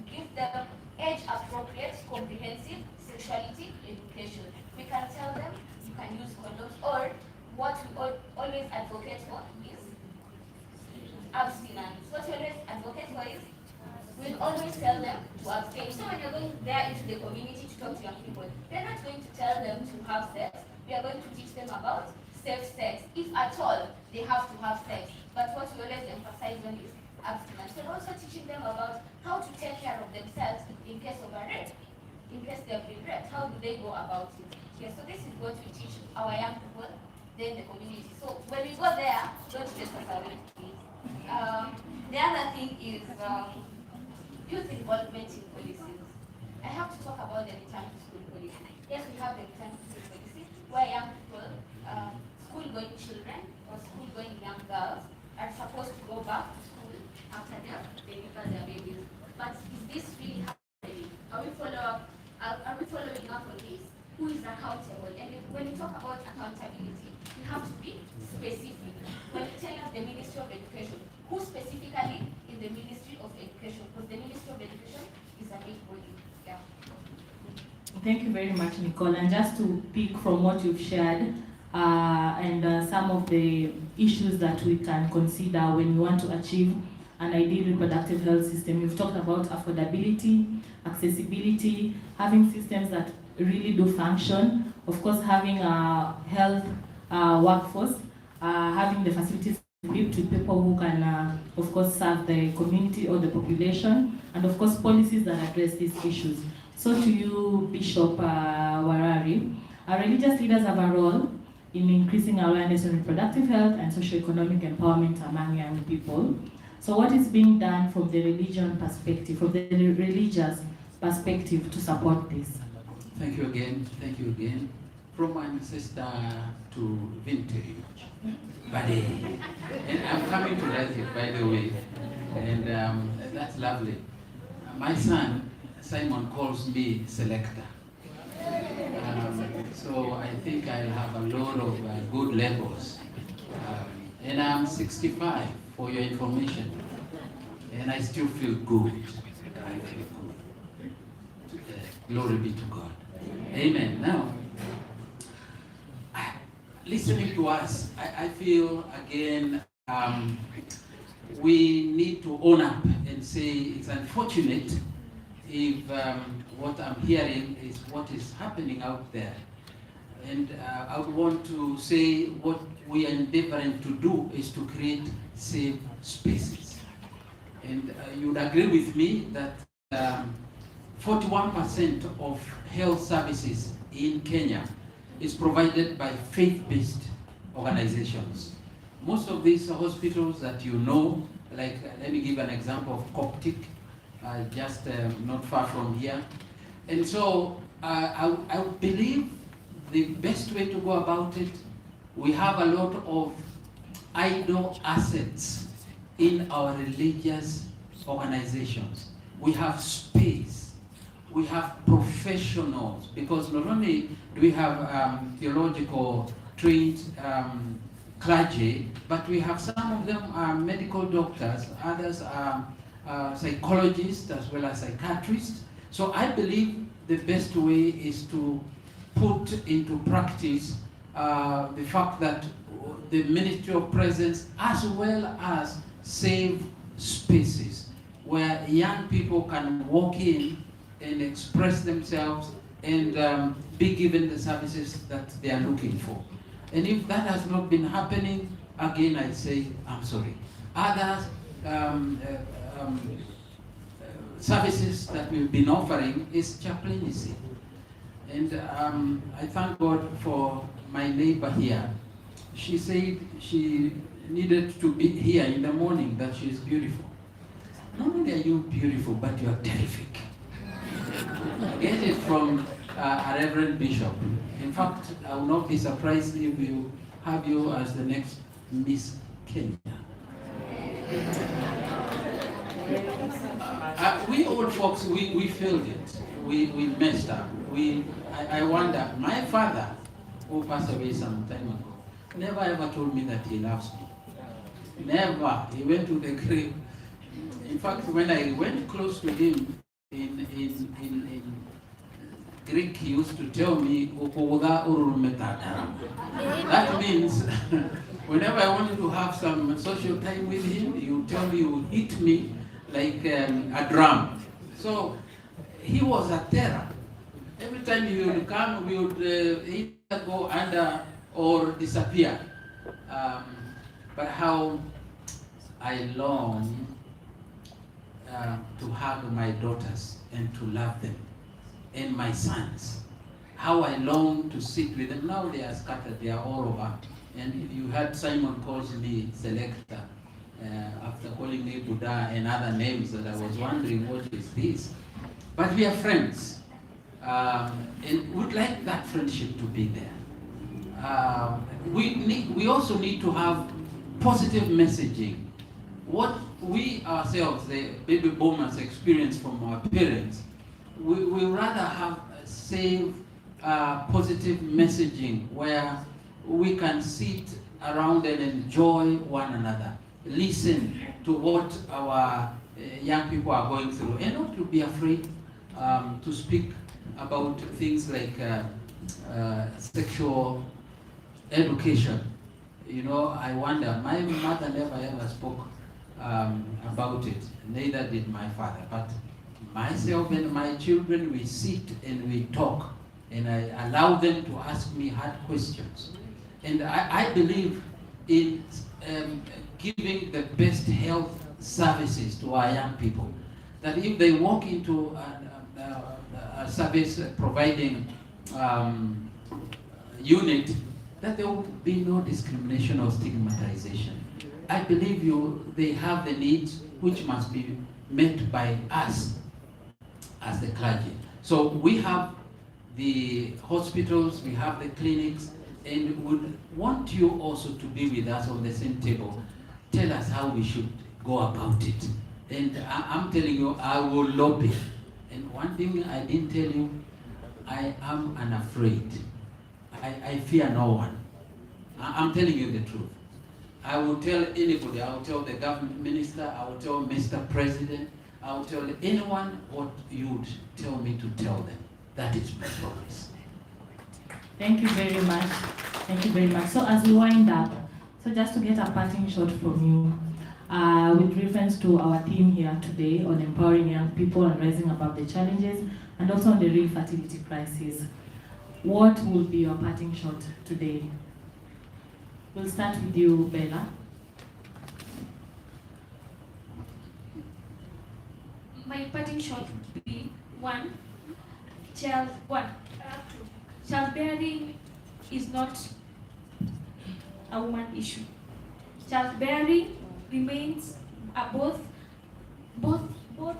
give them age-appropriate, comprehensive sexuality education. We can tell them you can use condoms, or what we always advocate for is abstinence. What we always advocate for is we'll always tell them to abstain. So when you're going there into the community to talk to young people, we're not going to tell them to have sex. We are going to teach them about safe sex. If at all they have to have sex. But what we always emphasize on is abstinence. We're also teaching them about how to take care of themselves in case of a rape. In case they've been raped, how do they go about it? Yes, so this is what we teach our young people, then the community. So when we go there, don't just us away, please. The other thing is youth involvement in policies. I have to talk about the return to school policy. Yes, we have the return to school policy, where young people, school-going children or school-going young girls are supposed to go back to school after they deliver their babies. But is this really happening? Are we following up on this? Who is accountable? And when you talk about accountability, you have to be specific. When you tell us the Ministry of Education, who specifically in the Ministry of Education? Because the Ministry of Education is a big body. Yeah. Thank you very much, Nicole. And just to pick from what you've shared, and some of the issues that we can consider when we want to achieve an ideal reproductive health system. We've talked about affordability, accessibility, having systems that really do function, of course having a health workforce, having the facilities equipped with people who can, of course, serve the community or the population, and of course policies that address these issues. So to you, Bishop Warari, our religious leaders have a role in increasing awareness on reproductive health and socioeconomic empowerment among young people. So what is being done from the religion perspective, from the religious perspective to support this? Thank you again. Thank you again. From ancestor to vintage, buddy. And I'm coming to that, by the way. And that's lovely. My son, Simon, calls me selector. So I think I'll have a lot of good levels. And I'm 65, for your information. And I still feel good. I feel good. Glory be to God. Amen. Now, listening to us, I feel again we need to own up and say it's unfortunate if what I'm hearing is what is happening out there. And I would want to say what we are endeavoring to do is to create safe spaces. And you would agree with me that 41% of health services in Kenya is provided by faith-based organizations. Most of these hospitals that you know, like let me give an example of Coptic, just not far from here. And so I believe the best way to go about it, we have a lot of idle assets in our religious organizations. We have space, we have professionals, because not only do we have theological trained clergy, but we have some of them are medical doctors, others are psychologists as well as psychiatrists. So I believe the best way is to put into practice the fact that the Ministry of Presence, as well as safe spaces where young people can walk in and express themselves and be given the services that they are looking for. And if that has not been happening, again I say, I'm sorry. Other services that we've been offering is chaplaincy. And I thank God for my neighbor here. She said she needed to be here in the morning, that she is beautiful. Not only are you beautiful, but you are terrific. Get it from a Reverend Bishop. In fact, I will not be surprised if you have you as the next Miss Kenya. We old folks, we failed it. We messed up. I wonder, my father, who passed away some time ago, never ever told me that he loves me. Never. He went to the grave. In fact, when I went close to him in Greek, he used to tell me, that means whenever I wanted to have some social time with him, he would tell me, he would hit me like a drum. So he was a terror. Every time he would come, we would either go under or disappear. But how I long to hug my daughters and to love them, and my sons. How I long to sit with them. Now they are scattered, they are all over. And you heard Simon calls me selector after calling me Buddha and other names that I was wondering what is this. But we are friends. And would like that friendship to be there. We also need to have positive messaging. What we ourselves, the baby boomers, experience from our parents, we rather have save positive messaging where we can sit around and enjoy one another, listen to what our young people are going through, and not to be afraid to speak about things like sexual education. You know, I wonder, my mother never ever spoke about it, neither did my father. But myself and my children, we sit and we talk, and I allow them to ask me hard questions. And I believe in giving the best health services to our young people. That if they walk into a service providing unit, that there will be no discrimination or stigmatization. I believe they have the needs which must be met by us as the clergy. So we have the hospitals, we have the clinics, and would want you also to be with us on the same table. Tell us how we should go about it. And I'm telling you, I will lobby. And one thing I didn't tell you, I am unafraid. I fear no one. I'm telling you the truth. I will tell anybody, I will tell the government minister, I will tell Mr. President, I will tell anyone what you would tell me to tell them. That is my promise. Thank you very much. Thank you very much. So as we wind up, so just to get a parting shot from you, with reference to our theme here today on empowering young people and rising above the challenges, and also on the real fertility crisis, what will be your parting shot today? We'll start with you, Bella. My parting shot would be childbearing is not a woman issue. Childbearing remains both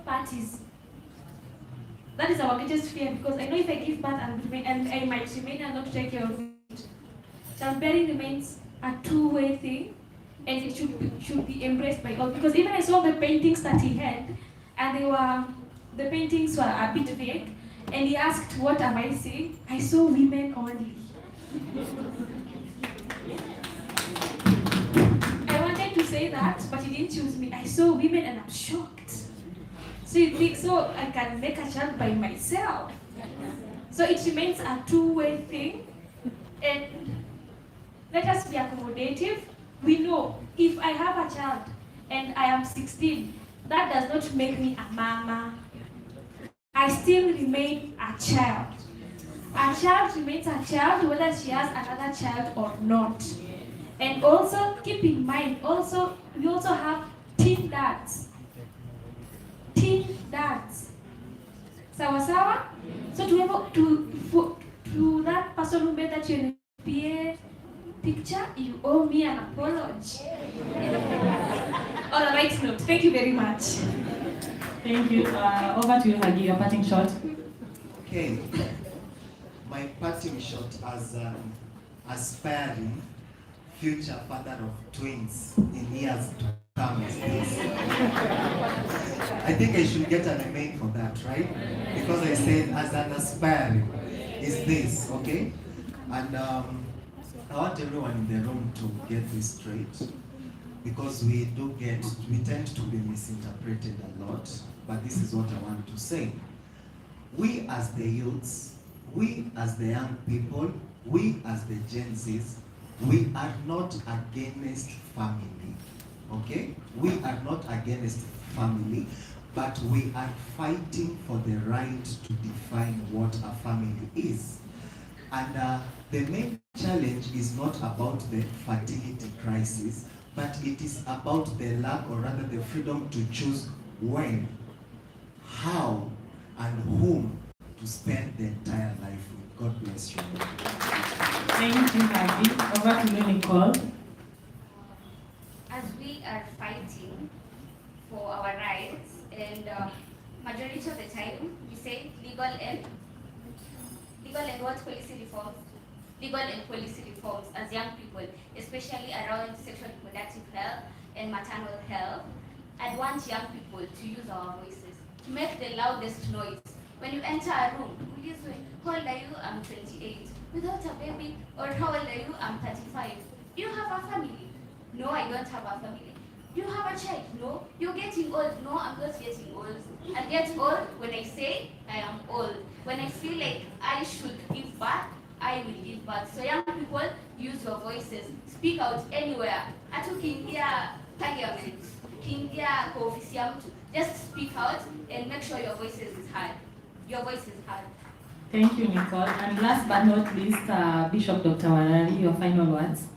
parties. That is our greatest fear, because I know if I give birth and I might remain and not take care of it. Childbearing remains a two-way thing, and it should be embraced by all. Because even I saw the paintings that he had, and the paintings were a bit vague, and he asked, "What am I seeing?" I saw women only. I wanted to say that, but he didn't choose me. I saw women, and I'm shocked. So you think so I can make a child by myself? So it remains a two-way thing, and let us be accommodative. We know if I have a child and I am 16, that does not make me a mama. I still remain a child. A child remains a child whether she has another child or not. And also keep in mind, we also have teen dads. Teen dads. Sawa sawa? So to that person who made that UNFPA picture, you owe me an apology. On a right note, thank you very much. Thank you. Over to you, Hagi, your parting shot. Okay. my parting shot as an aspiring future father of twins in years to come is this. I think I should get an amen for that, right? Because I said as an aspiring is this, okay? And I want everyone in the room to get this straight, because we tend to be misinterpreted a lot, but this is what I want to say. We as the youths, we as the young people, we as the Gen Zs, we are not against family, okay? We are not against family, but we are fighting for the right to define what a family is. And the main challenge is not about the fertility crisis, but it is about the lack, or rather the freedom to choose when, how, and whom to spend the entire life with. God bless you. Thank you, Maggie. Over to you, Nicole. As we are fighting for our rights, and majority of the time we say legal and what policy reforms, legal and policy reforms as young people, especially around sexual reproductive health and maternal health. I want young people to use our voices, to make the loudest noise. When you enter a room, please say, how old are you? I'm 28. Without a baby, or how old are you? I'm 35. Do you have a family? No, I don't have a family. Do you have a child? No. You're getting old? No, I'm not getting old. I get old when I say I am old. When I feel like I should give back, I will give back. So young people, use your voices. Speak out anywhere. Atukiingia parliament, kiingia kwa ofisi ya mtu. Just speak out and make sure your voices is heard. Your voice is heard. Thank you, Nicole. And last but not least, Bishop Dr. Warari, your final words.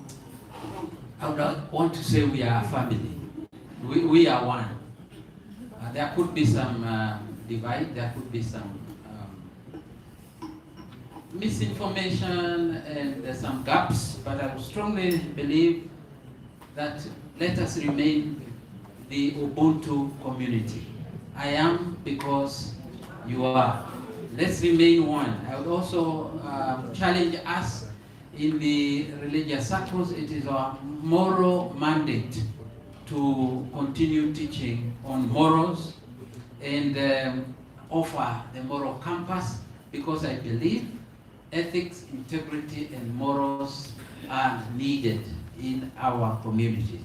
I would want to say we are a family. We are one. There could be some divide, there could be some misinformation and some gaps, but I strongly believe that let us remain the Ubuntu community. I am because you are. Let's remain one. I would also challenge us in the religious circles. It is our moral mandate to continue teaching on morals and offer the moral compass, because I believe ethics, integrity, and morals are needed in our community.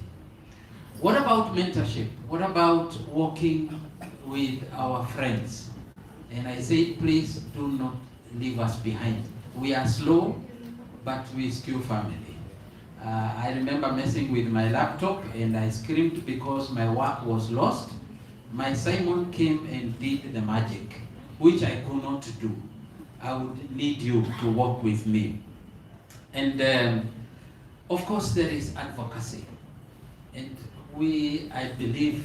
What about mentorship? What about working with our friends? And I say, please do not leave us behind. We are slow, but we still family. I remember messing with my laptop and I screamed because my work was lost. My Simon came and did the magic, which I could not do. I would need you to work with me. And of course there is advocacy. And I believe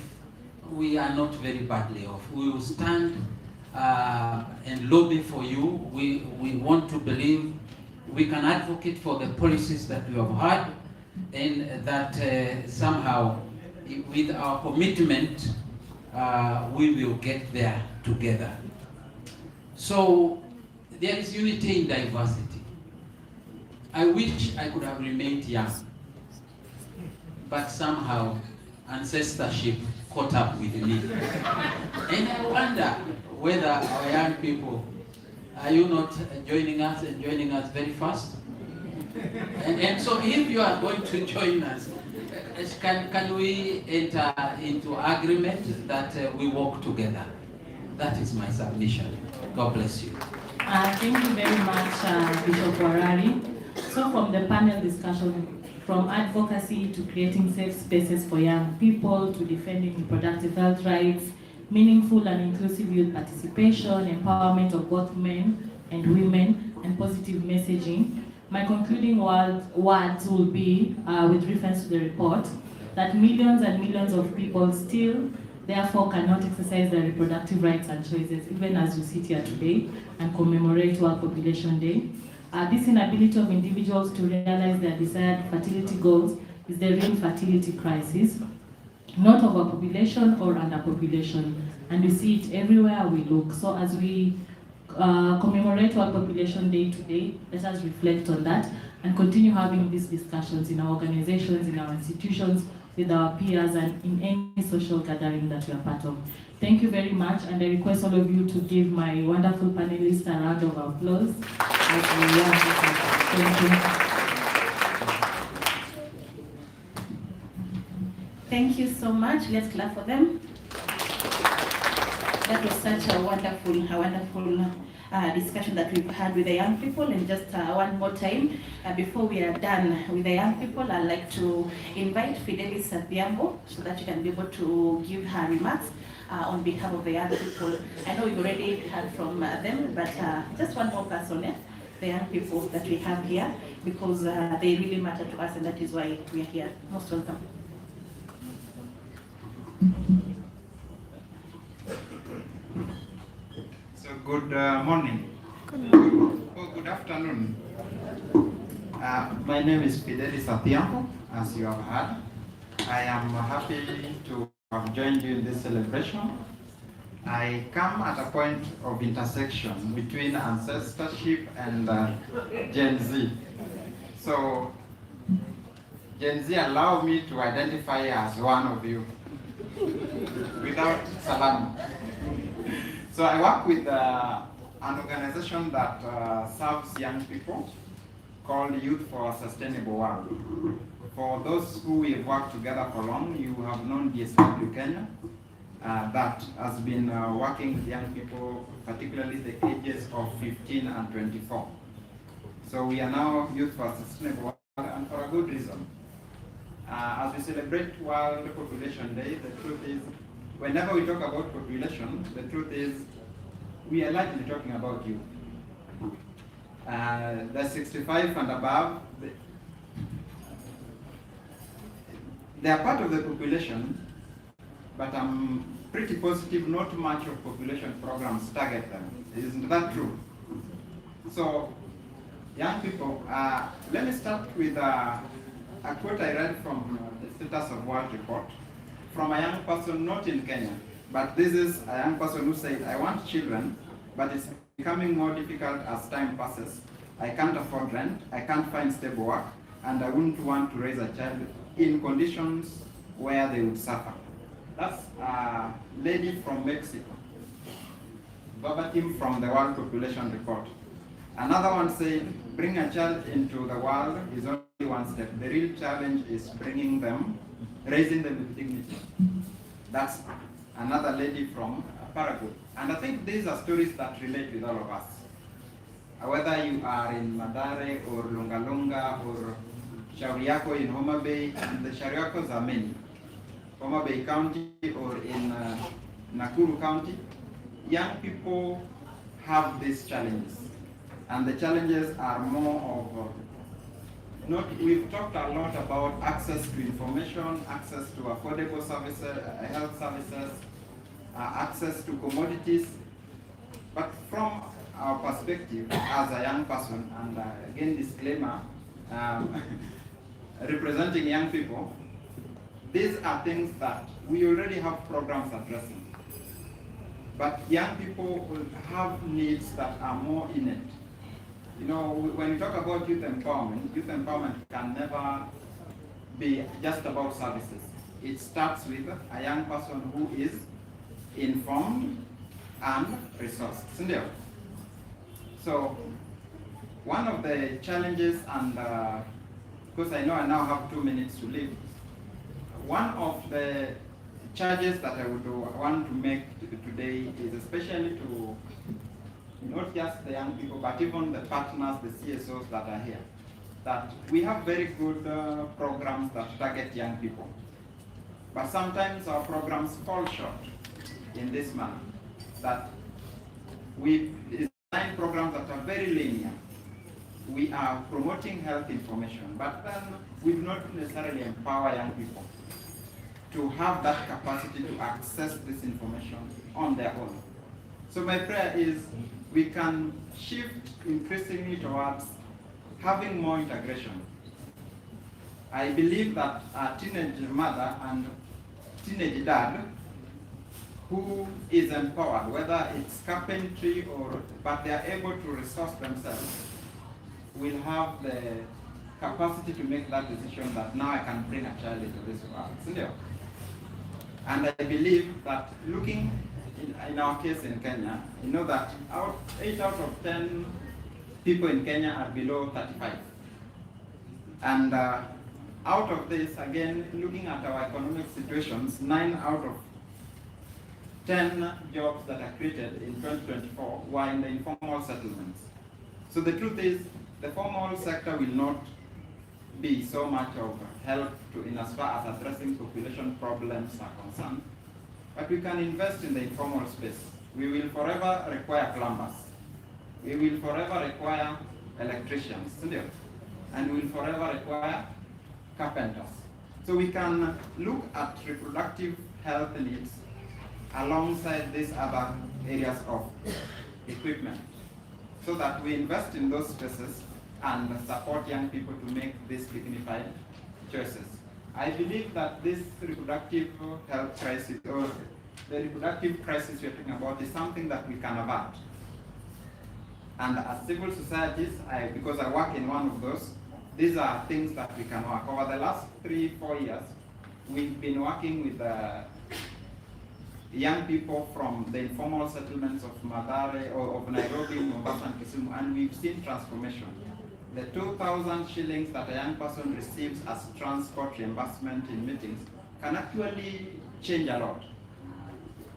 we are not very badly off. We will stand and lobby for you. We want to believe we can advocate for the policies that we have had, and that somehow with our commitment we will get there together. So there is unity in diversity. I wish I could have remained young, but somehow ancestorship caught up with me. And I wonder whether our young people, are you not joining us and joining us very fast? And so if you are going to join us, can we enter into agreement that we work together? That is my submission. God bless you. Thank you very much, Bishop Warari. So from the panel discussion, from advocacy to creating safe spaces for young people, to defending reproductive health rights, meaningful and inclusive youth participation, empowerment of both men and women, and positive messaging. My concluding words will be, with reference to the report, that millions and millions of people still, therefore, cannot exercise their reproductive rights and choices, even as we sit here today and commemorate World Population Day. This inability of individuals to realize their desired fertility goals is the real fertility crisis, not overpopulation or underpopulation, and we see it everywhere we look. So as we commemorate World Population Day today, let us reflect on that and continue having these discussions in our organizations, in our institutions, with our peers, and in any social gathering that we are part of. Thank you very much, and I request all of you to give my wonderful panelists a round of applause. Thank you. Thank you so much. Let's clap for them. That was such a wonderful discussion that we've had with the young people. And just one more time, before we are done with the young people, I'd like to invite Fidelis Adhiambo so that you can be able to give her remarks on behalf of the young people. I know you've already heard from them, but just one more person, the young people that we have here, because they really matter to us, and that is why we are here. Most welcome. So good morning. Good afternoon. My name is Fidelis Adhiambo, as you have heard. I am happy to have joined you in this celebration. I come at a point of intersection between ancestorship and Gen Z. So Gen Z allow me to identify as one of you without salam. So I work with an organization that serves young people called Youth for a Sustainable World. For those who we have worked together for long, you have known DSW Kenya that has been working with young people, particularly the ages of 15 and 24. So we are now Youth for a Sustainable World, and for a good reason. As we celebrate World Population Day, the truth is, whenever we talk about population, the truth is we are likely talking about you. The 65 and above, they are part of the population, but I'm pretty positive not much of population programs target them. Isn't that true? So, young people, let me start with a quote I read from the Status of World report from a young person, not in Kenya, but this is a young person who said, I want children, but it's becoming more difficult as time passes. I can't afford rent, I can't find stable work, and I wouldn't want to raise a child in conditions where they would suffer. That's a lady from Mexico, verbatim from the World Population Report. Another one said, bring a child into the world is only one step. The real challenge is bringing them, raising them with dignity. That's another lady from Paraguay. And I think these are stories that relate with all of us. Whether you are in Madare or Lungalunga or Shauriako in Homa Bay, and the Shauriakos are many. Homa Bay County or in Nakuru County, young people have these challenges. And the challenges are more of, we've talked a lot about access to information, access to affordable services, health services, access to commodities. But from our perspective as a young person, and again disclaimer, representing young people, these are things that we already have programs addressing. But young people will have needs that are more innate. You know, when we talk about youth empowerment can never be just about services. It starts with a young person who is informed and resourced. So, one of the challenges, and because I know I now have 2 minutes to leave, one of the charges that I would want to make today is especially to not just the young people, but even the partners, the CSOs that are here, that we have very good programs that target young people. But sometimes our programs fall short in this manner, that we design programs that are very linear. We are promoting health information, but then we do not necessarily empower young people to have that capacity to access this information on their own. So my prayer is we can shift increasingly towards having more integration. I believe that a teenage mother and teenage dad who is empowered, whether it's carpentry or, but they are able to resource themselves, will have the capacity to make that decision that now I can bring a child into this world. Isn't it? And I believe that looking in our case in Kenya, you know that 8 out of 10 people in Kenya are below 35. And out of this, again, looking at our economic situations, 9 out of 10 jobs that are created in 2024 were in the informal settlements. So the truth is, the formal sector will not be so much of help in as far as addressing population problems are concerned, but we can invest in the informal space. We will forever require plumbers. We will forever require electricians, and we will forever require carpenters. So we can look at reproductive health needs alongside these other areas of equipment, so that we invest in those spaces and support young people to make these dignified choices. I believe that this reproductive health crisis, or the reproductive crisis we're talking about, is something that we can avert. And as civil societies, because I work in one of those, these are things that we can work. Over the last 3-4 years, we've been working with young people from the informal settlements of Mathare, or of Nairobi, Mombasa, and Kisumu, and we've seen transformation. The 2,000 shillings that a young person receives as transport reimbursement in meetings can actually change a lot.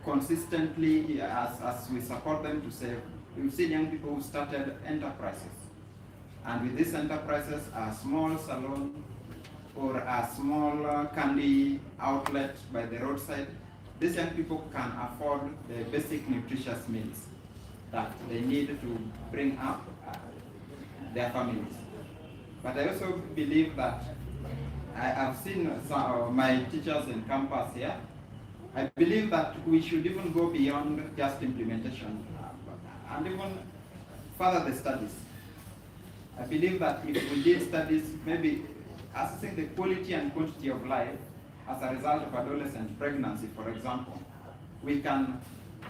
Consistently, as we support them to save, we've seen young people who started enterprises. And with these enterprises, a small salon or a small candy outlet by the roadside, these young people can afford the basic nutritious meals that they need to bring up their families. But I also believe that I've seen my teachers in campus here. I believe that we should even go beyond just implementation and even further the studies. I believe that if we did studies, maybe assessing the quality and quantity of life as a result of adolescent pregnancy, for example, we can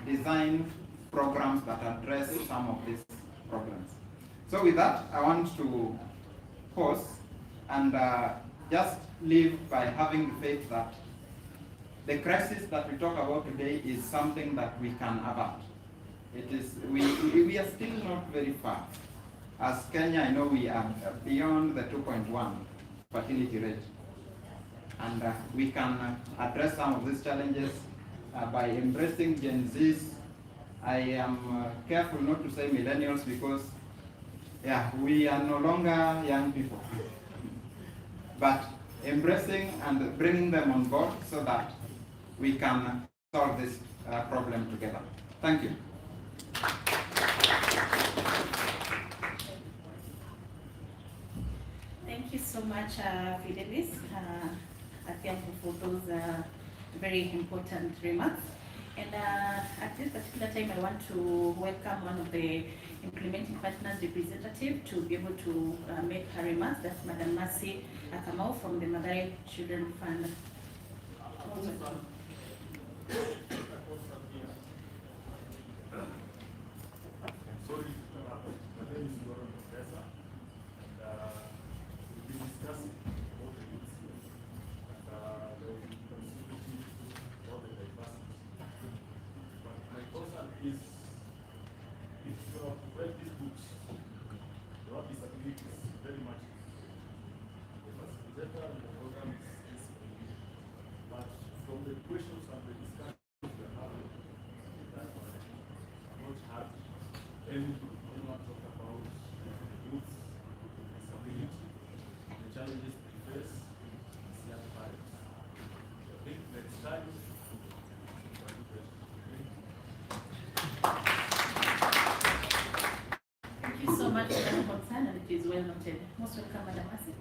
design programs that address some of these problems. So with that, I want to pause and just leave by having the faith that the crisis that we talk about today is something that we can avert. It is, we are still not very far. As Kenya, I know we are beyond the 2.1 fertility rate. And we can address some of these challenges by embracing Gen Zs. I am careful not to say millennials because we are no longer young people. But embracing and bringing them on board so that we can solve this problem together. Thank you. Thank you so much, Fidelis, Atiampo, for those very important remarks. And at this particular time, I want to welcome one of the implementing partners representative to be able to make her remarks. That's Madam Mercy Akamau from the Mathare Children Fund. Is well noted. Most welcome, Madam Mercy.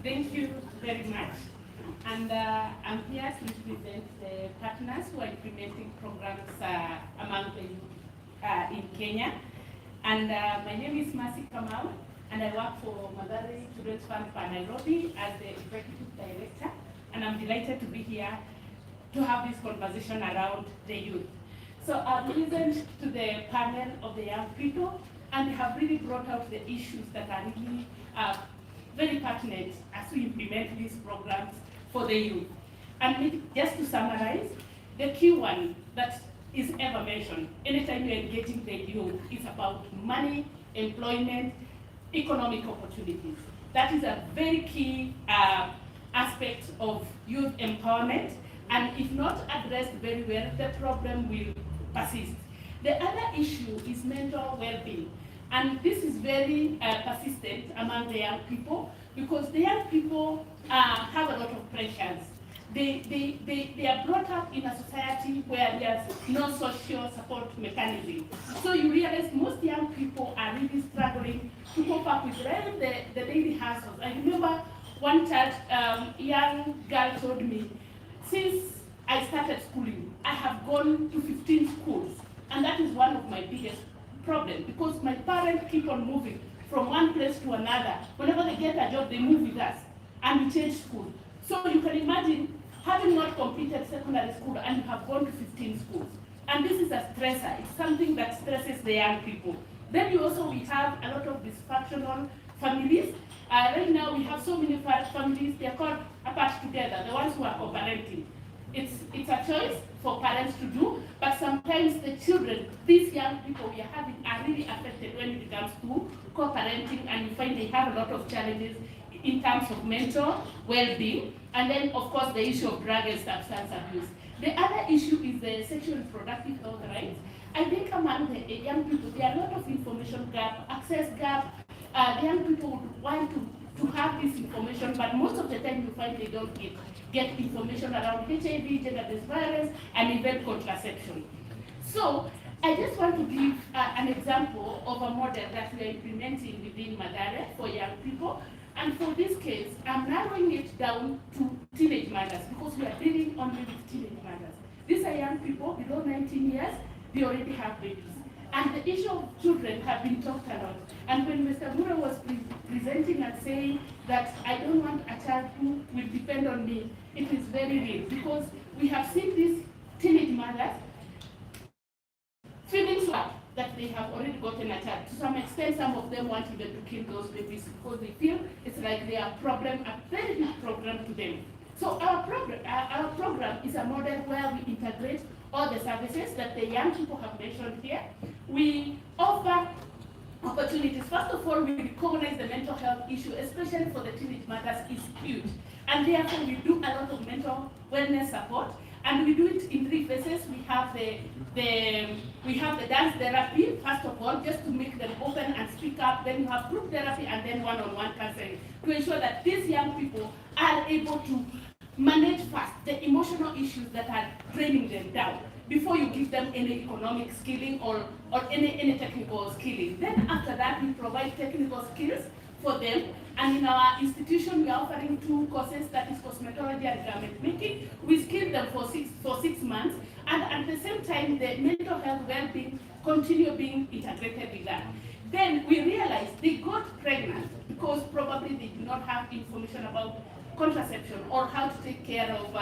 Thank you very much. And I'm here to represent the partners who are implementing programs among the youth in Kenya. And my name is Mercy Kamau, and I work for Mathare Children's Fund for Nairobi as the Executive Director. and I'm delighted to be here to have this conversation around the youth. So I've listened to the panel of the young people, and they have really brought out the issues that are really very pertinent as we implement these programs for the youth. And just to summarize, the key one that is ever mentioned anytime you're engaging the youth is about money, employment, economic opportunities. That is a very key aspect of youth empowerment, and if not addressed very well, the problem will persist. The other issue is mental well-being, and this is very persistent among the young people because the young people have a lot of pressures. They are brought up in a society where there's no social support mechanism. So you realize most young people are really struggling to cope up with the daily hassles. I remember one child, young girl told me, since I started schooling, I have gone to 15 schools. And that is one of my biggest problems because my parents keep on moving from one place to another. Whenever they get a job, they move with us and we change school. So you can imagine having not completed secondary school and you have gone to 15 schools. And this is a stressor. It's something that stresses the young people. Then we have a lot of dysfunctional families. Right now we have so many families, they're called apart together, the ones who are co-parenting. It's a choice for parents to do, but sometimes the children, these young people we are having, are really affected when it comes to co-parenting, and you find they have a lot of challenges in terms of mental well-being, and then of course the issue of drug and substance abuse. The other issue is the sexual and reproductive health rights. I think among the young people, there are a lot of information gap, access gap. The young people would want to have this information, but most of the time you find they don't get information around HIV, gender-based violence, and even contraception. So I just want to give an example of a model that we are implementing within Madare for young people. And for this case, I'm narrowing it down to teenage mothers because we are dealing only with teenage mothers. These are young people below 19 years, they already have babies. And the issue of children have been talked a lot. And when Mr. Mura was presenting and saying that I don't want a child who will depend on me, it is very real because we have seen these teenage mothers feeling so that they have already gotten a child. To some extent, some of them want even to kill those babies because they feel it's like they are a very big problem to them. So our program is a model where we integrate all the services that the young people have mentioned here. We offer opportunities. First of all, we recognize the mental health issue, especially for the teenage mothers, is huge. And therefore, we do a lot of mental wellness support. And we do it in 3 phases. We have the dance therapy, first of all, just to make them open and speak up. Then you have group therapy and then one-on-one counseling to ensure that these young people are able to manage fast the emotional issues that are draining them down before you give them any economic skilling or any technical skilling. Then after that, we provide technical skills for them. And in our institution, we are offering 2 courses, that is cosmetology and garment making. We skill them for 6 months. And at the same time, the mental health well-being continue being integrated with that. Then we realized they got pregnant because probably they did not have information about contraception or how to take care of,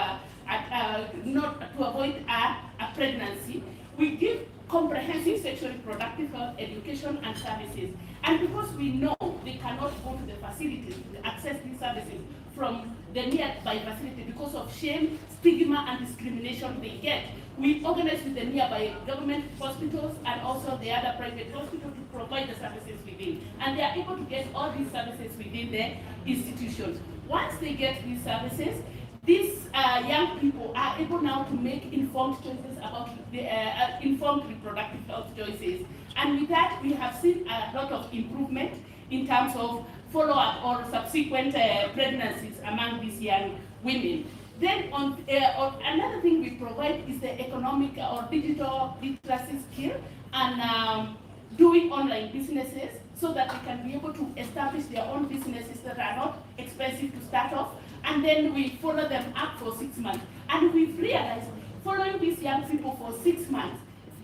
not to avoid a pregnancy. We give comprehensive sexual reproductive health education and services. And because we know they cannot go to the facilities to access these services from the nearby facility because of shame, stigma, and discrimination they get, we organize with the nearby government hospitals and also the other private hospitals to provide the services within. And they are able to get all these services within the institutions. Once they get these services, these young people are able now to make informed choices about the informed reproductive health choices. And with that, we have seen a lot of improvement in terms of follow-up or subsequent pregnancies among these young women. Then another thing we provide is the economic or digital literacy skill and doing online businesses so that they can be able to establish their own businesses that are not expensive to start off. And then we follow them up for 6 months. And we've realized, following these young people for 6 months,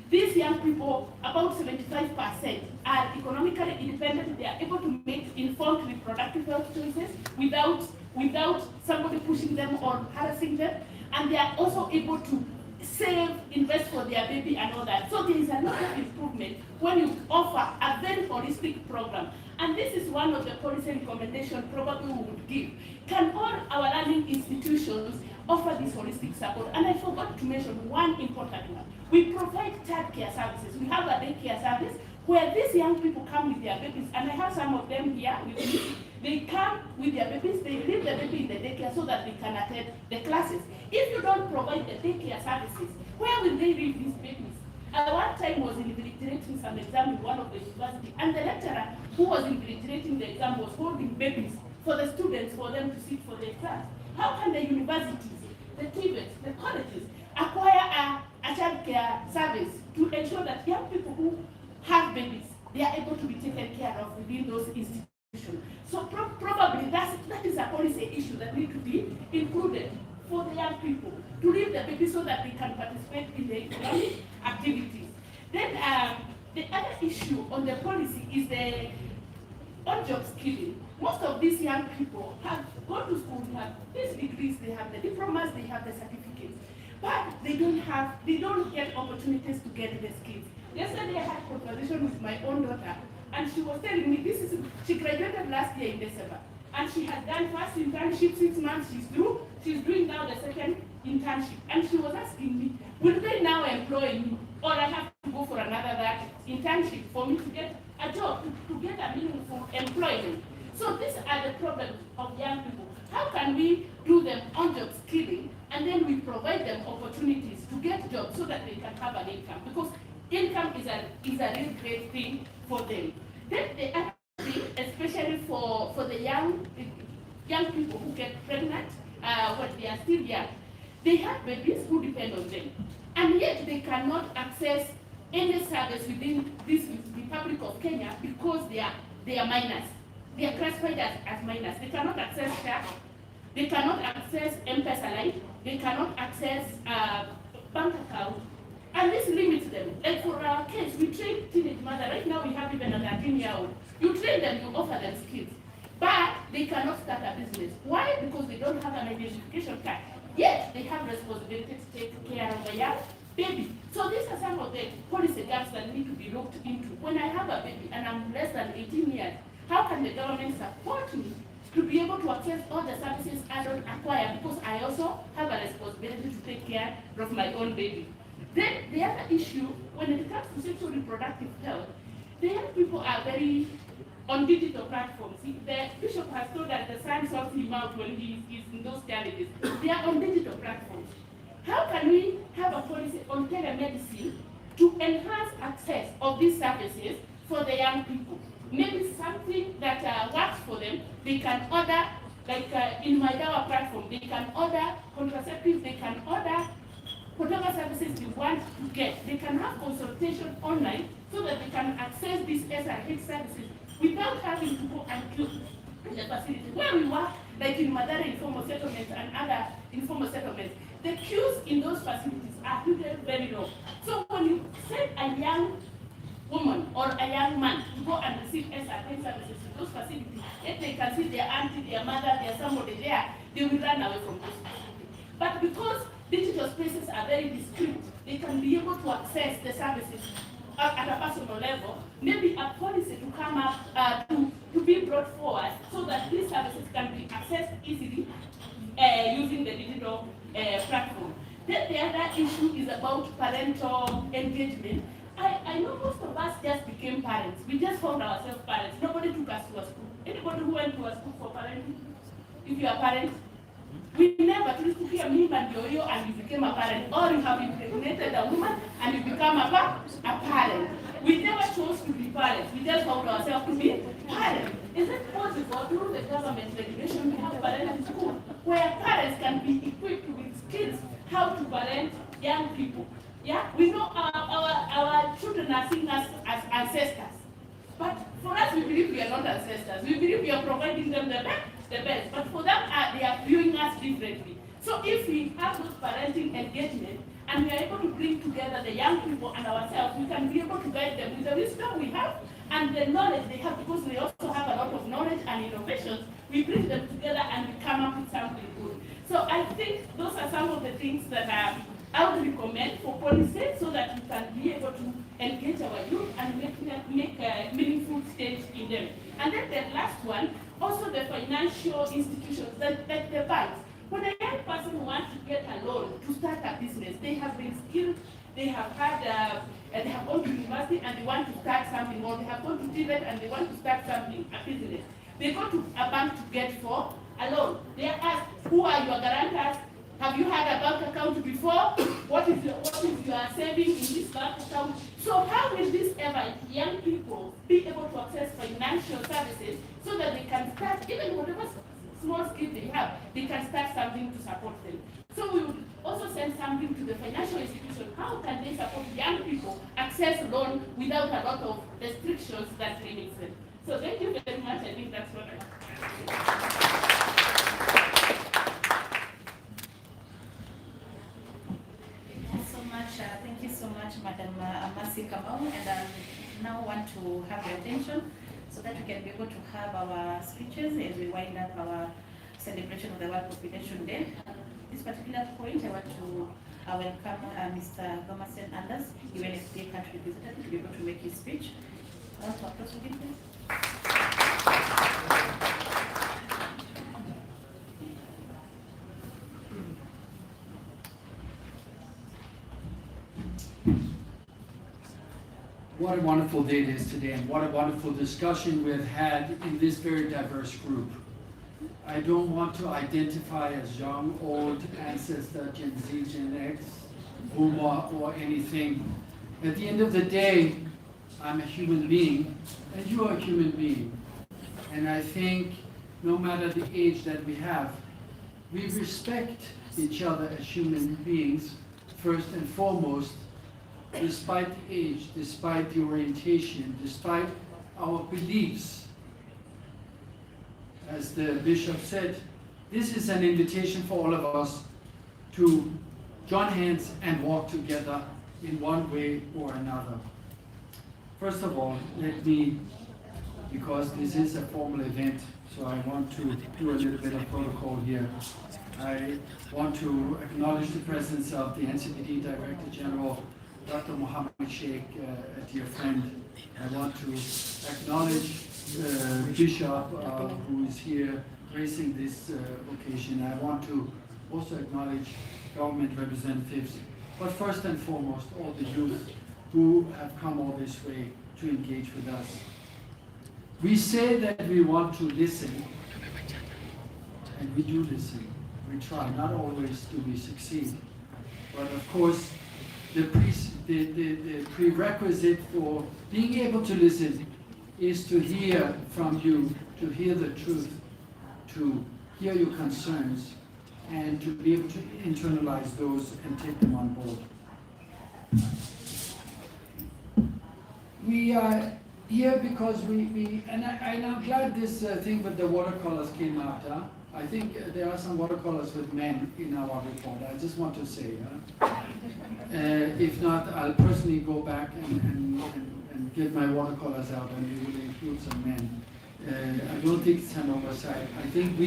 these young people, about 75%, are economically independent. They are able to make informed reproductive health choices without without somebody pushing them or harassing them, and they are also able to save, invest for their baby and all that. So there is a lot of improvement when you offer a very holistic program. And this is one of the policy recommendations probably we would give. Can all our learning institutions offer this holistic support? And I forgot to mention one important one. We provide childcare services. We have a daycare service where these young people come with their babies, and I have some of them here with me. They come with their babies, they leave the baby in the daycare so that they can attend the classes. If you don't provide the daycare services, where will they leave these babies? At one time was invigilating some exam in one of the university, and the lecturer who was invigilating the exam was holding babies for the students for them to sit for the exams. How can the universities, the TVETs, the colleges acquire a child care service to ensure that young people who have babies, they are able to be taken care of within those institutions? So probably that is a policy issue that needs to be included for the young people to leave the baby so that they can participate in the economic activities. Then the other issue on the policy is the on-job skilling. Most of these young people have gone to school, have these degrees, they have the diplomas, they have the certificates, but they don't get opportunities to get the skills. Yesterday I had a conversation with my own daughter, and she was telling me she graduated last year in December, and she has done first internship 6 months, she's through, she's doing now the second internship, and she was asking me, will they now employ me, or I have to go for another internship for me to get a job, to get a meaningful employment? So these are the problems of young people. How can we do them on-job skilling, and then we provide them opportunities to get jobs so that they can have an income? Because income is a real great thing for them. Then the other thing, especially for the young people who get pregnant when they are still young, they have babies who depend on them, and yet they cannot access any service within this Republic of Kenya because they are minors. They are classified as minors. They cannot access SHA, they cannot access M-Pesa Life, they cannot access bank account, and this limits them. Like for our case, we train teenage mother. Right now we have even a 13-year-old. You train them, you offer them skills, but they cannot start a business. Why? Because they don't have an identification card. Yet they have responsibility to take care of a young baby. So these are some of the policy gaps that need to be looked into. When I have a baby and I'm less than 18 years, how can the government support me to be able to access all the services I don't acquire, because I also have a responsibility to take care of my own baby? Then the other issue, when it comes to sexual reproductive health, the young people are very on digital platforms. The bishop has told us the son sorts him out when he is in those challenges. They are on digital platforms. How can we have a policy on telemedicine to enhance access of these services for the young people? Maybe something that works for them. They can order, like in my Dawa platform, they can order contraceptives, they can order whatever services they want to get. They can have consultation online so that they can access these SRH services without having to go and queue in the facility. Where we work, like in Madara informal settlements and other informal settlements, the queues in those facilities are very, very long. So when you send a young woman or a young man to go and receive SRH services in those facilities, if they can see their auntie, their mother, there's somebody there, they will run away from those facilities. But because digital spaces are very discreet, they can be able to access the services at a personal level. Maybe a policy to come up to be brought forward so that these services can be accessed easily using the digital platform. Then the other issue is about parental engagement. I know most of us just became parents. We just found ourselves parents. Nobody took us to a school. Anybody who went to a school for parenting? If you are a parent, we never took a mimba and you became a parent, or you have impregnated a woman and you become a parent. We never chose to be parents. We just found ourselves to be parents. Is it possible through the government regulation we have parenting school where parents can be equipped with skills how to parent young people? Yeah, we know our children are seeing us as ancestors, but for us we believe we are not ancestors. We believe we are providing them the best, but for them they are viewing us differently. So if we have those parenting engagement and we are able to bring together the young people and ourselves, we can be able to guide them with the wisdom we have and the knowledge they have, because they also have a lot of knowledge and innovation. generations, we bring them together and we come up with something good. So I think those are some of the things that I would recommend for policy so that we can be able to engage our youth and make a meaningful change in them. And then the last one, also the financial institutions, like the banks. When a young person wants to get a loan to start a business, they have been skilled, they have had, they have gone to university and they want to start something, or they have gone to Tibet and they want to start something, a business. They go to a bank to get for a loan. They are asked, who are your guarantors? Have you had a bank account before? What is your saving in this bank account? So how will this ever young people be able to access financial services so that they can start, even whatever small skill they have, they can start something to support them. So we would also send something to the financial institution. How can they support young people access loan without a lot of restrictions that limits them? So thank you very much. I think that's what I Thank you so much, Madam Amasi Kamau, and I now want to have your attention so that we can be able to have our speeches as we wind up our celebration of the World Population Day. At this particular point, I want to welcome Mr. Thomason Anders, UNFPA country representative, to be able to make his speech. I want to approach with him, please. What a wonderful day it is today, and what a wonderful discussion we've had in this very diverse group. I don't want to identify as young, old, ancestor, Gen Z, Gen X, boomer, or anything. At the end of the day, I'm a human being, and you are a human being. And I think no matter the age that we have, we respect each other as human beings, first and foremost, despite the age, despite the orientation, despite our beliefs. As the bishop said, this is an invitation for all of us to join hands and walk together in one way or another. First of all, let me, because this is a formal event, so I want to do a little bit of protocol here. I want to acknowledge the presence of the NCPD Director General, Dr. Mohammed Sheikh, a dear friend. I want to acknowledge the Bishop who is here gracing this occasion. I want to also acknowledge government representatives, but first and foremost, all the youth who have come all this way to engage with us. We say that we want to listen, and we do listen. We try. Not always do we succeed, but of course, the prerequisite for being able to listen is to hear from you, to hear the truth, to hear your concerns, and to be able to internalize those and take them on board. We are here because and I'm glad this thing with the watercolors came out. I think there are some watercolors with men in our report. I just want to say, if not, I'll personally go back and get my watercolors out, and we will include some men. I don't think it's an oversight. I think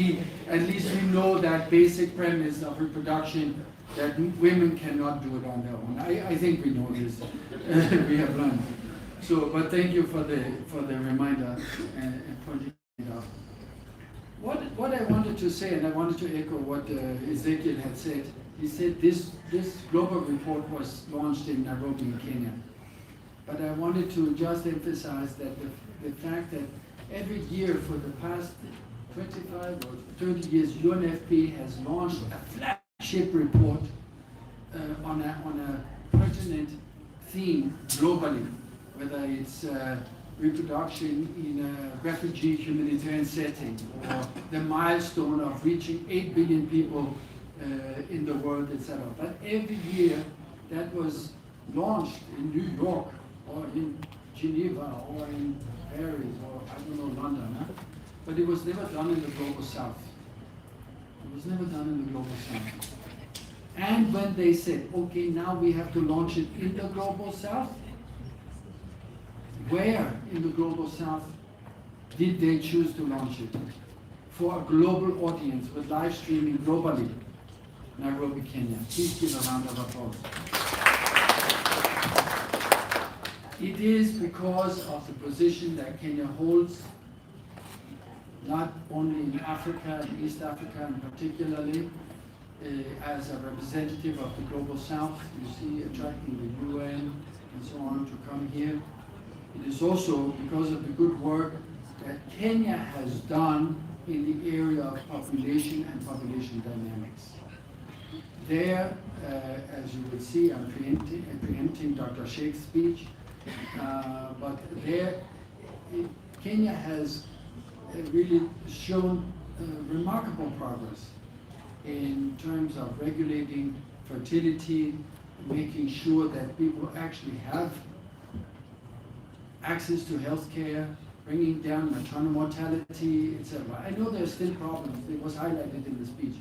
at least we know that basic premise of reproduction, that women cannot do it on their own. I think we know this. We have learned. So, but thank you for the reminder and pointing it out. What I wanted to say, and I wanted to echo what Ezekiel had said. He said this global report was launched in Nairobi, in Kenya. But I wanted to just emphasize that the fact that every year for the past 25 or 30 years, UNFPA has launched a flagship report on a pertinent theme globally, whether it's reproduction in a refugee humanitarian setting, or the milestone of reaching 8 billion people in the world, etc. But every year that was launched in New York, or in Geneva, or in Paris, or I don't know, London, but it was never done in the Global South. It was never done in the Global South. And when they said, okay, now we have to launch it in the Global South, where in the Global South did they choose to launch it? for a global audience with live streaming globally. Nairobi, Kenya. Please give a round of applause. It is because of the position that Kenya holds, not only in Africa, in East Africa, and particularly as a representative of the Global South, you see, attracting the UN and so on to come here. It is also because of the good work that Kenya has done in the area of population and population dynamics. There, as you will see, I'm preempting Dr. Sheikh's speech, but there, Kenya has really shown remarkable progress in terms of regulating fertility, making sure that people actually have access to health care, bringing down maternal mortality, etc. I know there are still problems, it was highlighted in the speech,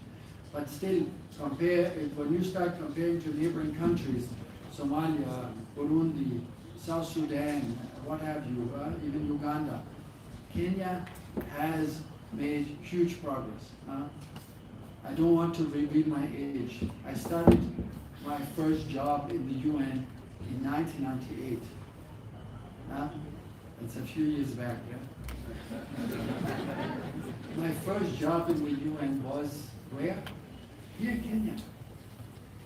but still, when you start comparing to neighboring countries, Somalia, Burundi, South Sudan, what have you, even Uganda, Kenya has made huge progress. I don't want to reveal my age. I started my first job in the UN in 1998. It's a few years back, yeah? My first job in the UN was where? Here in Kenya.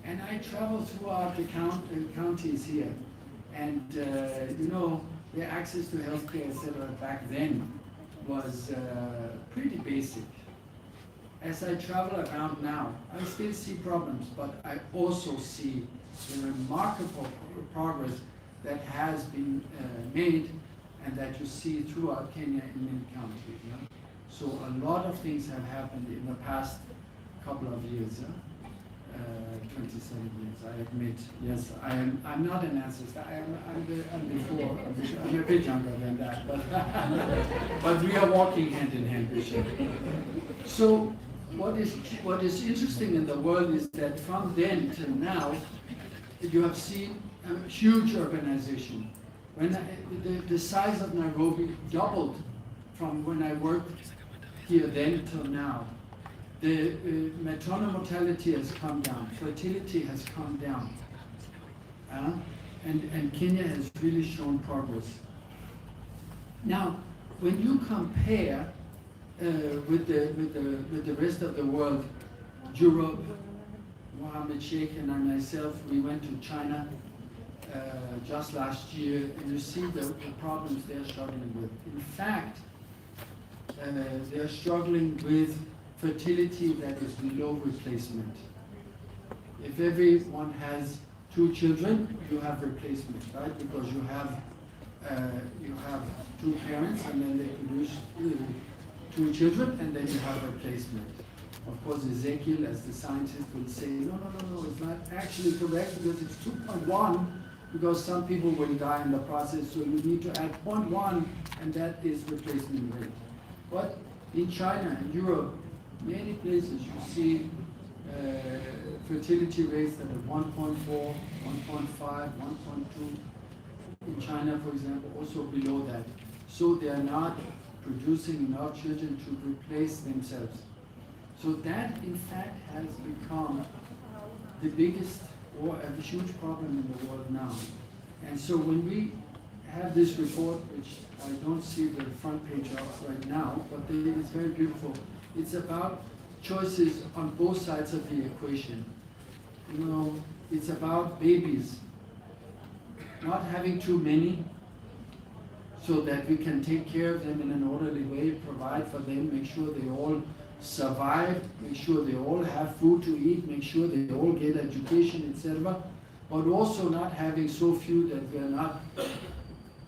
And I traveled throughout the counties here. And, you know, the access to healthcare, etc., back then was pretty basic. As I travel around now, I still see problems, but I also see the remarkable progress that has been made and that you see throughout Kenya in many counties. Yeah? So a lot of things have happened in the past couple of years, 27 years, I admit. Yes, I'm not an ancestor, I'm before, I'm a bit younger than that, but we are walking hand in hand, Bishop. So what is interesting in the world is that from then till now, you have seen a huge urbanization. When the size of Nairobi doubled from when I worked here then till now. The maternal mortality has come down, fertility has come down, and Kenya has really shown progress. Now, when you compare with the rest of the world, Europe, Mohammed Sheikh and I myself, we went to China just last year, and you see the problems they're struggling with. In fact, they're struggling with fertility that is below replacement. If everyone has 2 children, you have replacement, right? Because you have 2 parents, and then they produce 2 children, and then you have replacement. Of course, Ezekiel, as the scientist, would say, no, it's not actually correct because it's 2.1, because some people will die in the process, so you need to add 0.1, and that is replacement rate. But in China and Europe, many places you see fertility rates that are 1.4, 1.5, 1.2. In China, for example, also below that. So they are not producing enough children to replace themselves. So that, in fact, has become the biggest or a huge problem in the world now. And so when we have this report, which I don't see the front page of right now, but it's very beautiful. It's about choices on both sides of the equation. You know, it's about babies, not having too many, so that we can take care of them in an orderly way, provide for them, make sure they all survive, make sure they all have food to eat, make sure they all get education, etc. But also not having so few that we are not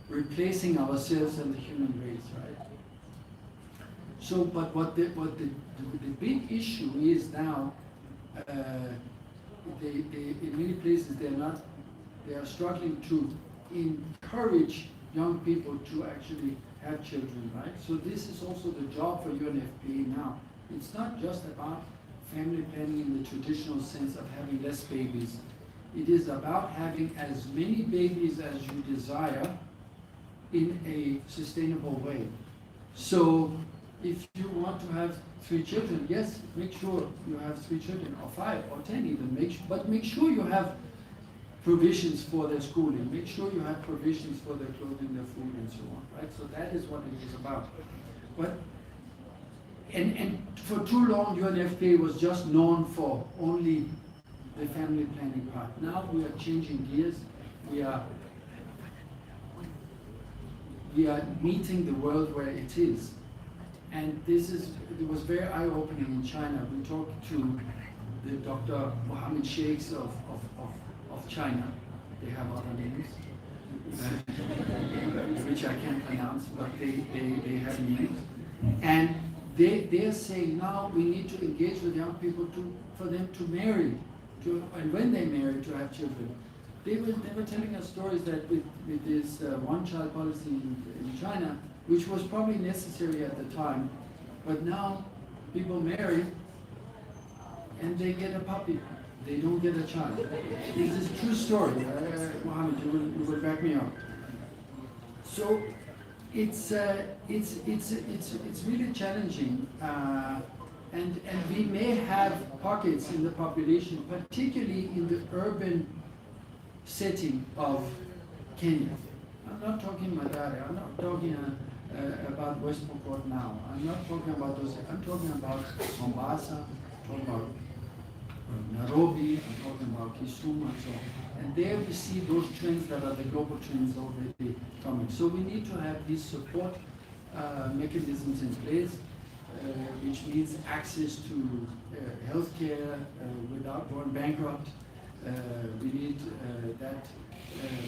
replacing ourselves and the human race, right? So, but what the big issue is now, in many places they are struggling to encourage young people to actually have children, right? So this is also the job for UNFPA now. It's not just about family planning in the traditional sense of having less babies. It is about having as many babies as you desire in a sustainable way. So if you want to have 3 children, yes, make sure you have 3 children, or 5, or 10 even, but make sure you have provisions for their schooling, make sure you have provisions for their clothing, their food, and so on, right? So that is what it is about. But, and for too long, UNFPA was just known for only the family planning part. Now we are changing gears. We are meeting the world where it is. And it was very eye-opening in China. We talked to the Dr. Mohammed Sheikhs of China. They have other names, which I can't pronounce, but they have names. And they are saying now we need to engage with young people for them to marry, and when they marry, to have children. They were telling us stories that with this one-child policy in China, which was probably necessary at the time, but now people marry and they get a puppy. They don't get a child. This is a true story. Mohammed, you will back me up. So it's really challenging, and we may have pockets in the population, particularly in the urban setting of Kenya. I'm not talking Mathare, I'm not talking about West Pokot now. I'm not talking about those. I'm talking about Mombasa, I'm talking about Nairobi, I'm talking about Kisumu, and so on. And there we see those trends that are the global trends already coming. So we need to have these support mechanisms in place, which means access to healthcare without going bankrupt. We need that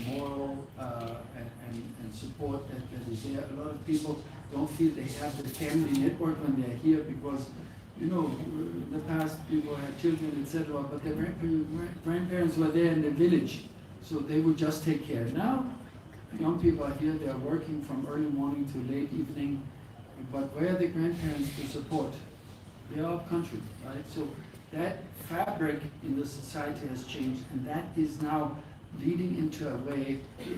moral and support that is there. A lot of people don't feel they have the family network when they're here because, you know, in the past people had children, etc., but their grandparents were there in the village, so they would just take care. Now, young people are here, they are working from early morning to late evening, but where are the grandparents to support? They are up country, right? So that fabric in the society has changed, and that is now leading into a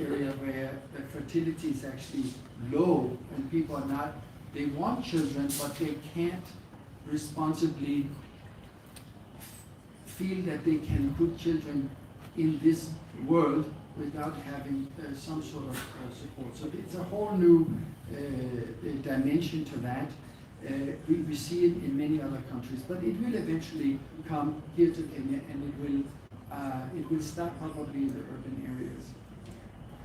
area where the fertility is actually low, and people are not, they want children, but they can't responsibly feel that they can put children in this world without having some sort of support. So it's a whole new dimension to that. We see it in many other countries, but it will eventually come here to Kenya, and it will start probably in the urban areas.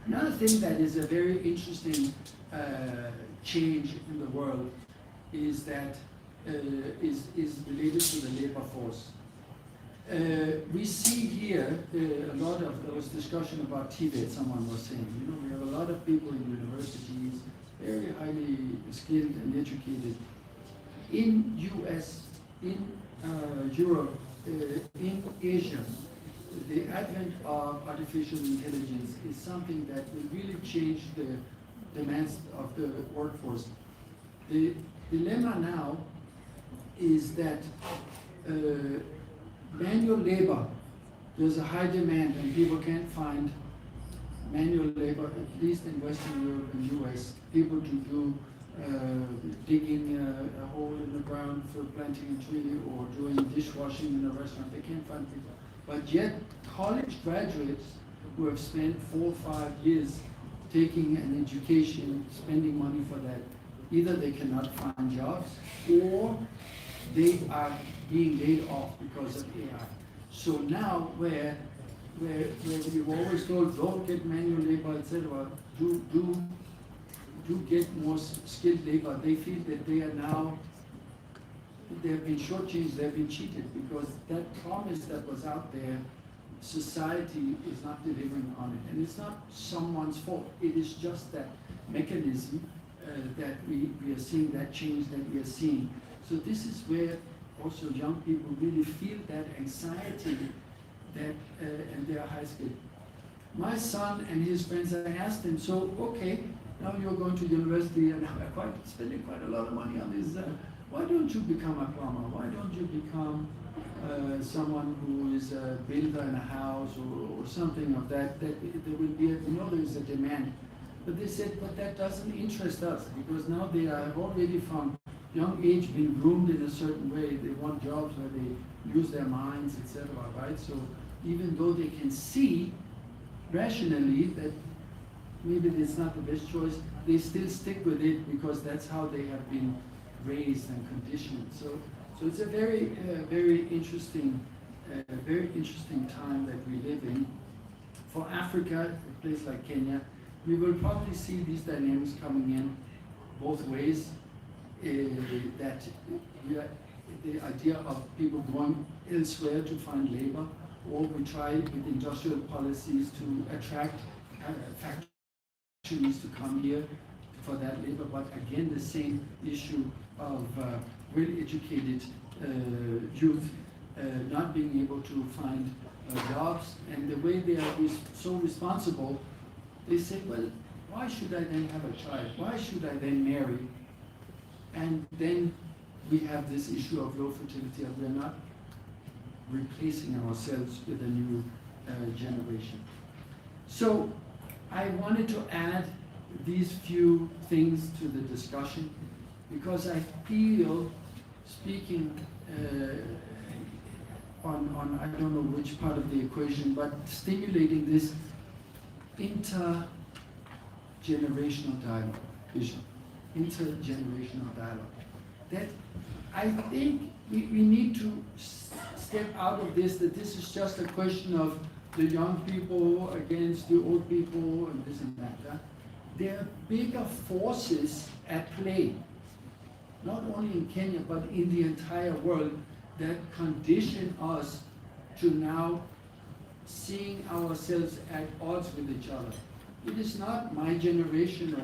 Another thing that is a very interesting change in the world is that is related to the labor force. We see here a lot of, there was discussion about Tibet, someone was saying, you know, we have a lot of people in universities, very highly skilled and educated. In US, in Europe, in Asia, the advent of artificial intelligence is something that will really change the demands of the workforce. The dilemma now is that manual labor, there's a high demand and people can't find manual labor, at least in Western Europe and US, people to do digging a hole in the ground for planting a tree or doing dishwashing in a restaurant. They can't find people. But yet, college graduates who have spent 4 or 5 years taking an education, spending money for that, either they cannot find jobs or they are being laid off because of AI. So now, where we've always told don't get manual labor, etc., do get more skilled labor, they feel that they are now, they have been shortchanged, they have been cheated, because that promise that was out there, society is not delivering on it. And it's not someone's fault, it is just that mechanism that we are seeing, that change that we are seeing. So this is where also young people really feel that anxiety that, and they are high skilled. My son and his friends, I asked them, so okay, now you're going to university and are spending quite a lot of money on this. Why don't you become a plumber? Why don't you become someone who is a builder in a house or something of that? That there will be, there is a demand. But they said, but that doesn't interest us, because now they have already found young age been groomed in a certain way. They want jobs where they use their minds, etc. Right? So even though they can see rationally that maybe it's not the best choice, they still stick with it because that's how they have been raised and conditioned. So it's a very interesting time that we live in. For Africa, a place like Kenya, we will probably see these dynamics coming in both ways. That the idea of people going elsewhere to find labor, or we try with industrial policies to attract factories to come here for that labor. But again, the same issue of well-educated youth not being able to find jobs, and the way they are so responsible, they say, well, why should I then have a child? Why should I then marry? And then we have this issue of low fertility, and we're not replacing ourselves with a new generation. So I wanted to add these few things to the discussion because I feel, speaking on I don't know which part of the equation, but stimulating this intergenerational dialogue, intergenerational dialogue. That I think we need to step out of this, that this is just a question of the young people against the old people and this and that. There are bigger forces at play, not only in Kenya, but in the entire world, that condition us to now seeing ourselves at odds with each other. It is not my generation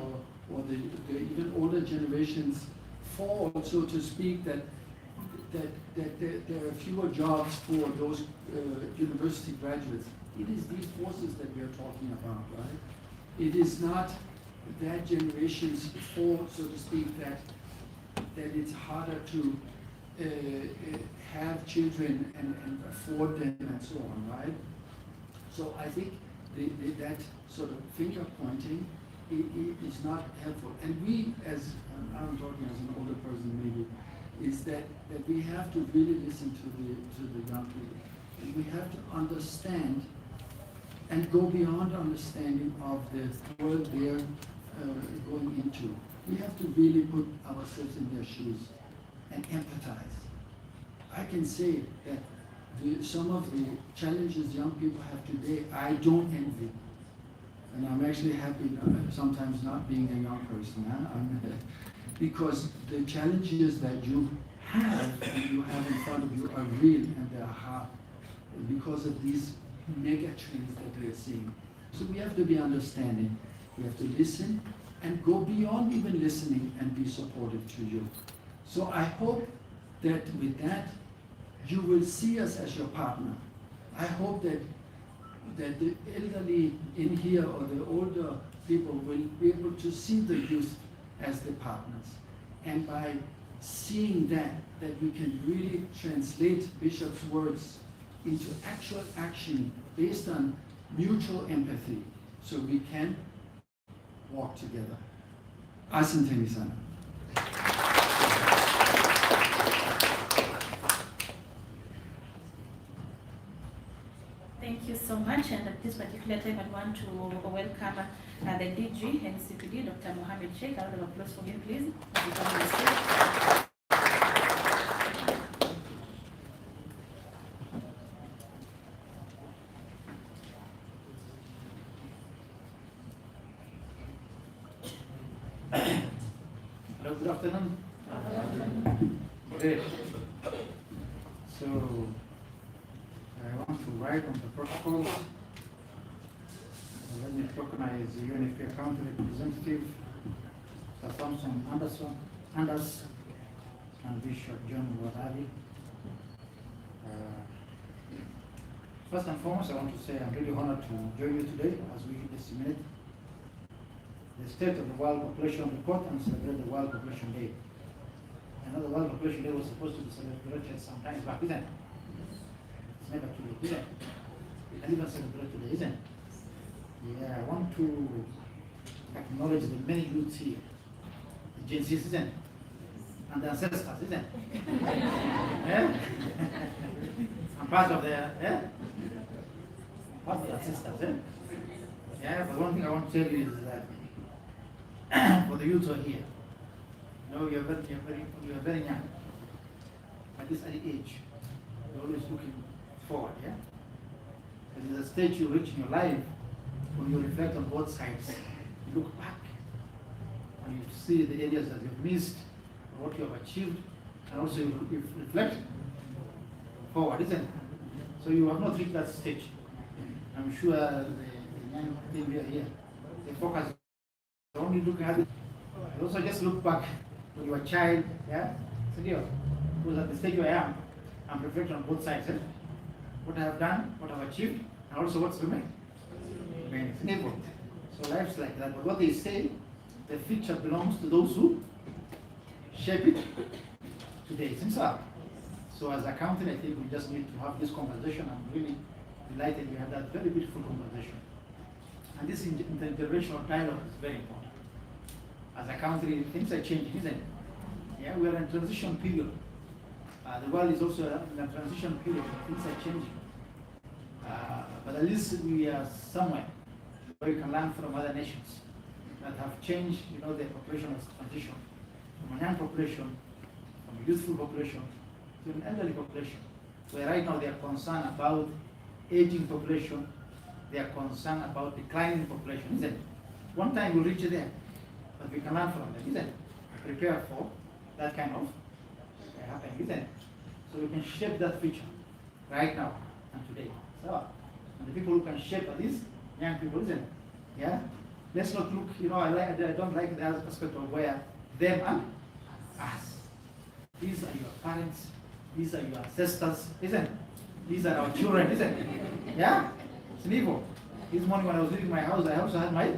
or the even older generations' fault, so to speak, that there are fewer jobs for those university graduates. It is these forces that we are talking about, right? It is not that generation's fault, so to speak, that it's harder to have children and afford them and so on, right? So I think that sort of finger pointing is not helpful. And we, as I'm talking as an older person maybe, is that we have to really listen to the young people. And we have to understand and go beyond understanding of the world they're going into. We have to really put ourselves in their shoes and empathize. I can say that some of the challenges young people have today, I don't envy. And I'm actually happy sometimes not being a young person, because the challenges that you have in front of you are real and they are hard because of these mega trends that we are seeing. So we have to be understanding. We have to listen and go beyond even listening and be supportive to you. So I hope that with that, you will see us as your partner. I hope that the elderly in here or the older people will be able to see the youth as the partners. And by seeing that we can really translate Bishop's words into actual action based on mutual empathy, so we can walk together. Asanteni sana. Thank you so much. And at this particular time, I want to welcome the DG and CPD, Dr. Mohammed Sheikh. A round of applause for him, please. As he comes on the stage. Hello, good afternoon. Great. So, I want to write on the protocols. Let me recognize the UNFPA County Representative, Sir Thompson Anders, and Bishop John Wadali. First and foremost, I want to say I'm really honored to join you today as we disseminate the state of the World Population Report and celebrate the World Population Day. I know the World Population Day was supposed to be celebrated some time back, isn't it? It's never too late, is it? We can even celebrate today, isn't it? Yeah, I want to acknowledge the many youths here, the Gen Zs, isn't it? and the ancestors, isn't it? Yeah? I'm part of the, yeah? Part of the ancestors, yeah? Yeah, but one thing I want to tell you is that for the youth who are here, you know, you're very young. At this early age, you're always looking forward, yeah? But there's a stage you reach in your life when you reflect on both sides. You look back and you see the areas that you've missed, what you have achieved, and also you reflect forward, isn't it? So you have not reached that stage. I'm sure the young people here, they focus on only looking at it. They also just look back when you were a child, yeah? So you because at the stage where I am, I'm reflecting on both sides. Eh? What I have done, what I've achieved, and also what's remaining. So life's like that. But what they say, the future belongs to those who shape it today. Since so as a company, I think we just need to have this conversation. I'm really delighted we had that very beautiful conversation. And this intergenerational dialogue is very important. As a country, things are changing, isn't it? Yeah, we are in a transition period. The world is also in a transition period. Things are changing. But at least we are somewhere where we can learn from other nations that have changed, you know, their population as transition from a young population, from a youthful population to an elderly population. Where right now they are concerned about aging population, they are concerned about declining population, isn't it? One time we'll reach there, but we can learn from them, isn't it? Prepare for that kind of happening, isn't it? So we can shape that future right now and today. So, and the people who can shape are these young people, isn't it? Yeah? Let's not look, you know, I don't like the other aspect of where them and us. These are your parents, these are your ancestors, isn't it? These are our children, isn't it? Yeah? It's evil. This morning when I was leaving my house, I also had my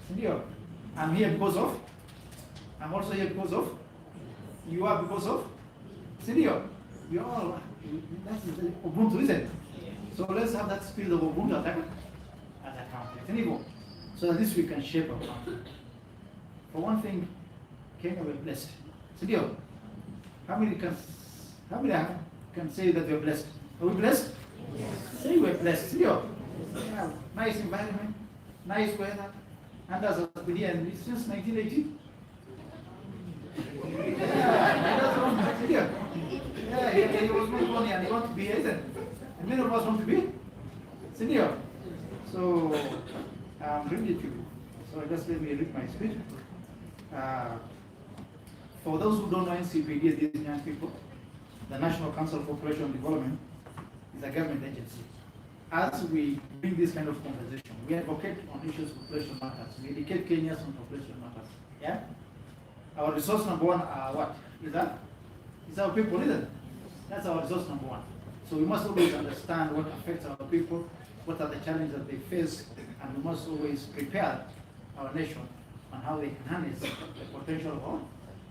senior. I'm here because of, I'm also here because of, you are because of senior. We all, that's Ubuntu, isn't it? So let's have that spirit of Ubuntu as a country. It's evil. So that this we can shape our country. For one thing, Kenya we're blessed. Senior, how many can say that we're blessed? Are we blessed? Yes. Say we're blessed. Senior. Yeah, nice environment, nice weather, and as I've been here since 1980. Yeah, he was not born here and he wants to be here, isn't it? And many of us want to be senior. So I'm ready to. So just let me read my speech. For those who don't know NCPD, these young people, the National Council for Population Development is a government agency. As we bring this kind of conversation, we advocate on issues of population matters. We educate Kenyans on population matters. Yeah? Our resource number one are what? Is that? Is our people, isn't it? That's our resource number one. So we must always understand what affects our people, what are the challenges that they face, and we must always prepare our nation on how they can harness the potential of our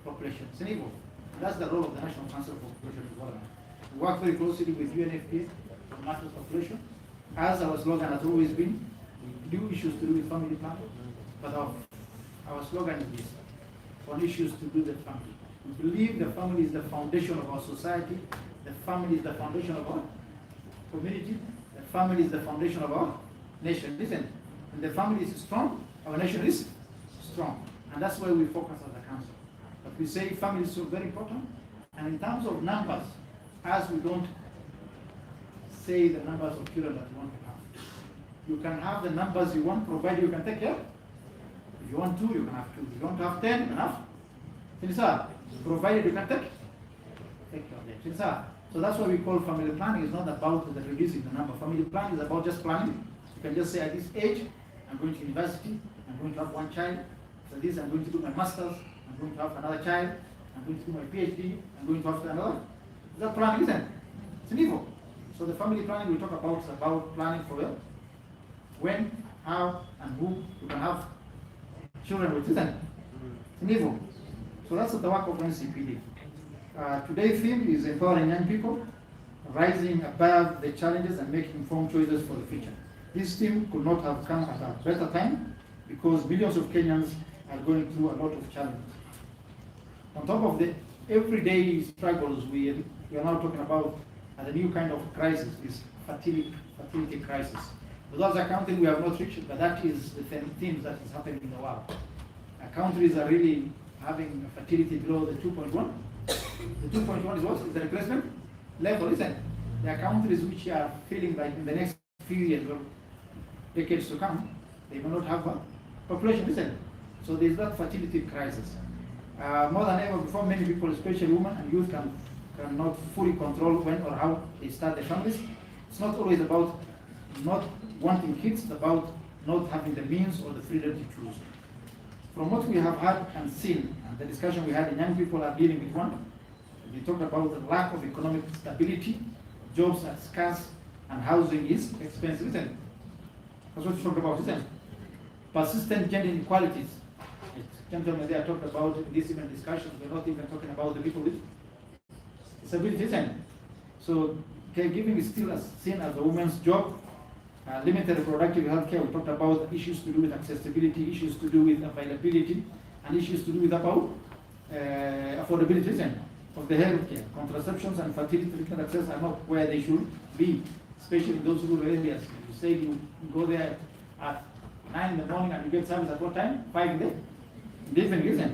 population. It's an evil. That's the role of the National Council for Population Development. We work very closely with UNFPA on matters of population. As our slogan has always been, we do issues to do with family planning, but our slogan is this, on issues to do with the family. We believe the family is the foundation of our society, the family is the foundation of our community, the family is the foundation of our nation. Listen, when the family is strong, our nation is strong. And that's why we focus as a council. But we say family is so very important, and in terms of numbers, as we don't say the numbers of children that you want to have. You can have the numbers you want, provided you can take care. If you want 2, you can have 2. If you want to have 10, you can have. Provided you can take care of them. So that's why we call family planning. It's not about the reducing the number. Family planning is about just planning. You can just say at this age, I'm going to university, I'm going to have 1 child. So this, I'm going to do my master's, I'm going to have another child, I'm going to do my PhD, I'm going to have another. Is that planning, isn't it? It's an evil. So the family planning we talk about is about planning for when, how, and who you can have children with, isn't it? It's an evil. So that's the work of NCPD. Today's theme is empowering young people, rising above the challenges and making informed choices for the future. This theme could not have come at a better time because millions of Kenyans are going through a lot of challenges. On top of the everyday struggles we are now talking about as a new kind of crisis, is fertility crisis. Without accounting, we have not reached it, but that is the theme that is happening in the world. Countries are really having a fertility below the 2.1. The 2.1 is what? Is the replacement level, isn't it? There are countries which are feeling like in the next few years or decades to come, they will not have a population, isn't it? So there is that fertility crisis. More than ever before, many people, especially women and youth, cannot fully control when or how they start their families. It's not always about not wanting kids, it's about not having the means or the freedom to choose. From what we have had and seen, and the discussion we had, young people are dealing with one. We talked about the lack of economic stability, jobs are scarce, and housing is expensive, isn't it? That's what we talked about, isn't it? Persistent gender inequalities. Gentlemen, they are talked about in this even discussion. We're not even talking about the people with disabilities, isn't it? So caregiving is still seen as a woman's job. Limited reproductive health care, we talked about issues to do with accessibility, issues to do with availability, and issues to do with about affordability, isn't it, of the health care. Contraceptions and fertility treatment access are not where they should be, especially in those rural areas. You say you go there at 9 in the morning and you get service at what time? 5 in the evening, isn't it?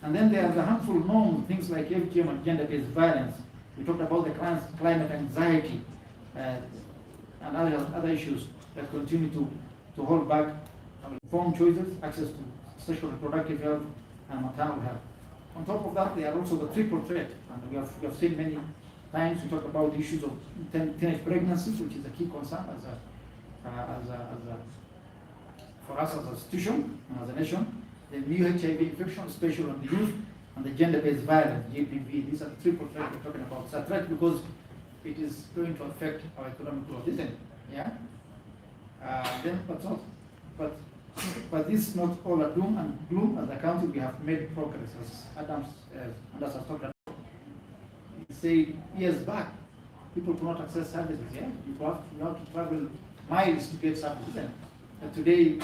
And then there are the harmful norms, things like FGM and gender-based violence. We talked about the climate anxiety and other issues that continue to hold back informed choices, access to sexual reproductive health, and maternal health. On top of that, there are also the triple threat, and we have seen many times. We talk about the issues of teenage pregnancies, which is a key concern for us as an institution and as a nation. The new HIV infection, especially on the youth, and the gender-based violence, GPV. These are the triple threat we're talking about. It's a threat because it is going to affect our economic growth, isn't it? Yeah. But this is not all a doom and gloom. As a country, we have made progress, as Anders has talked about. Say years back, people could not access services. Yeah, you have to travel miles to get services. And today,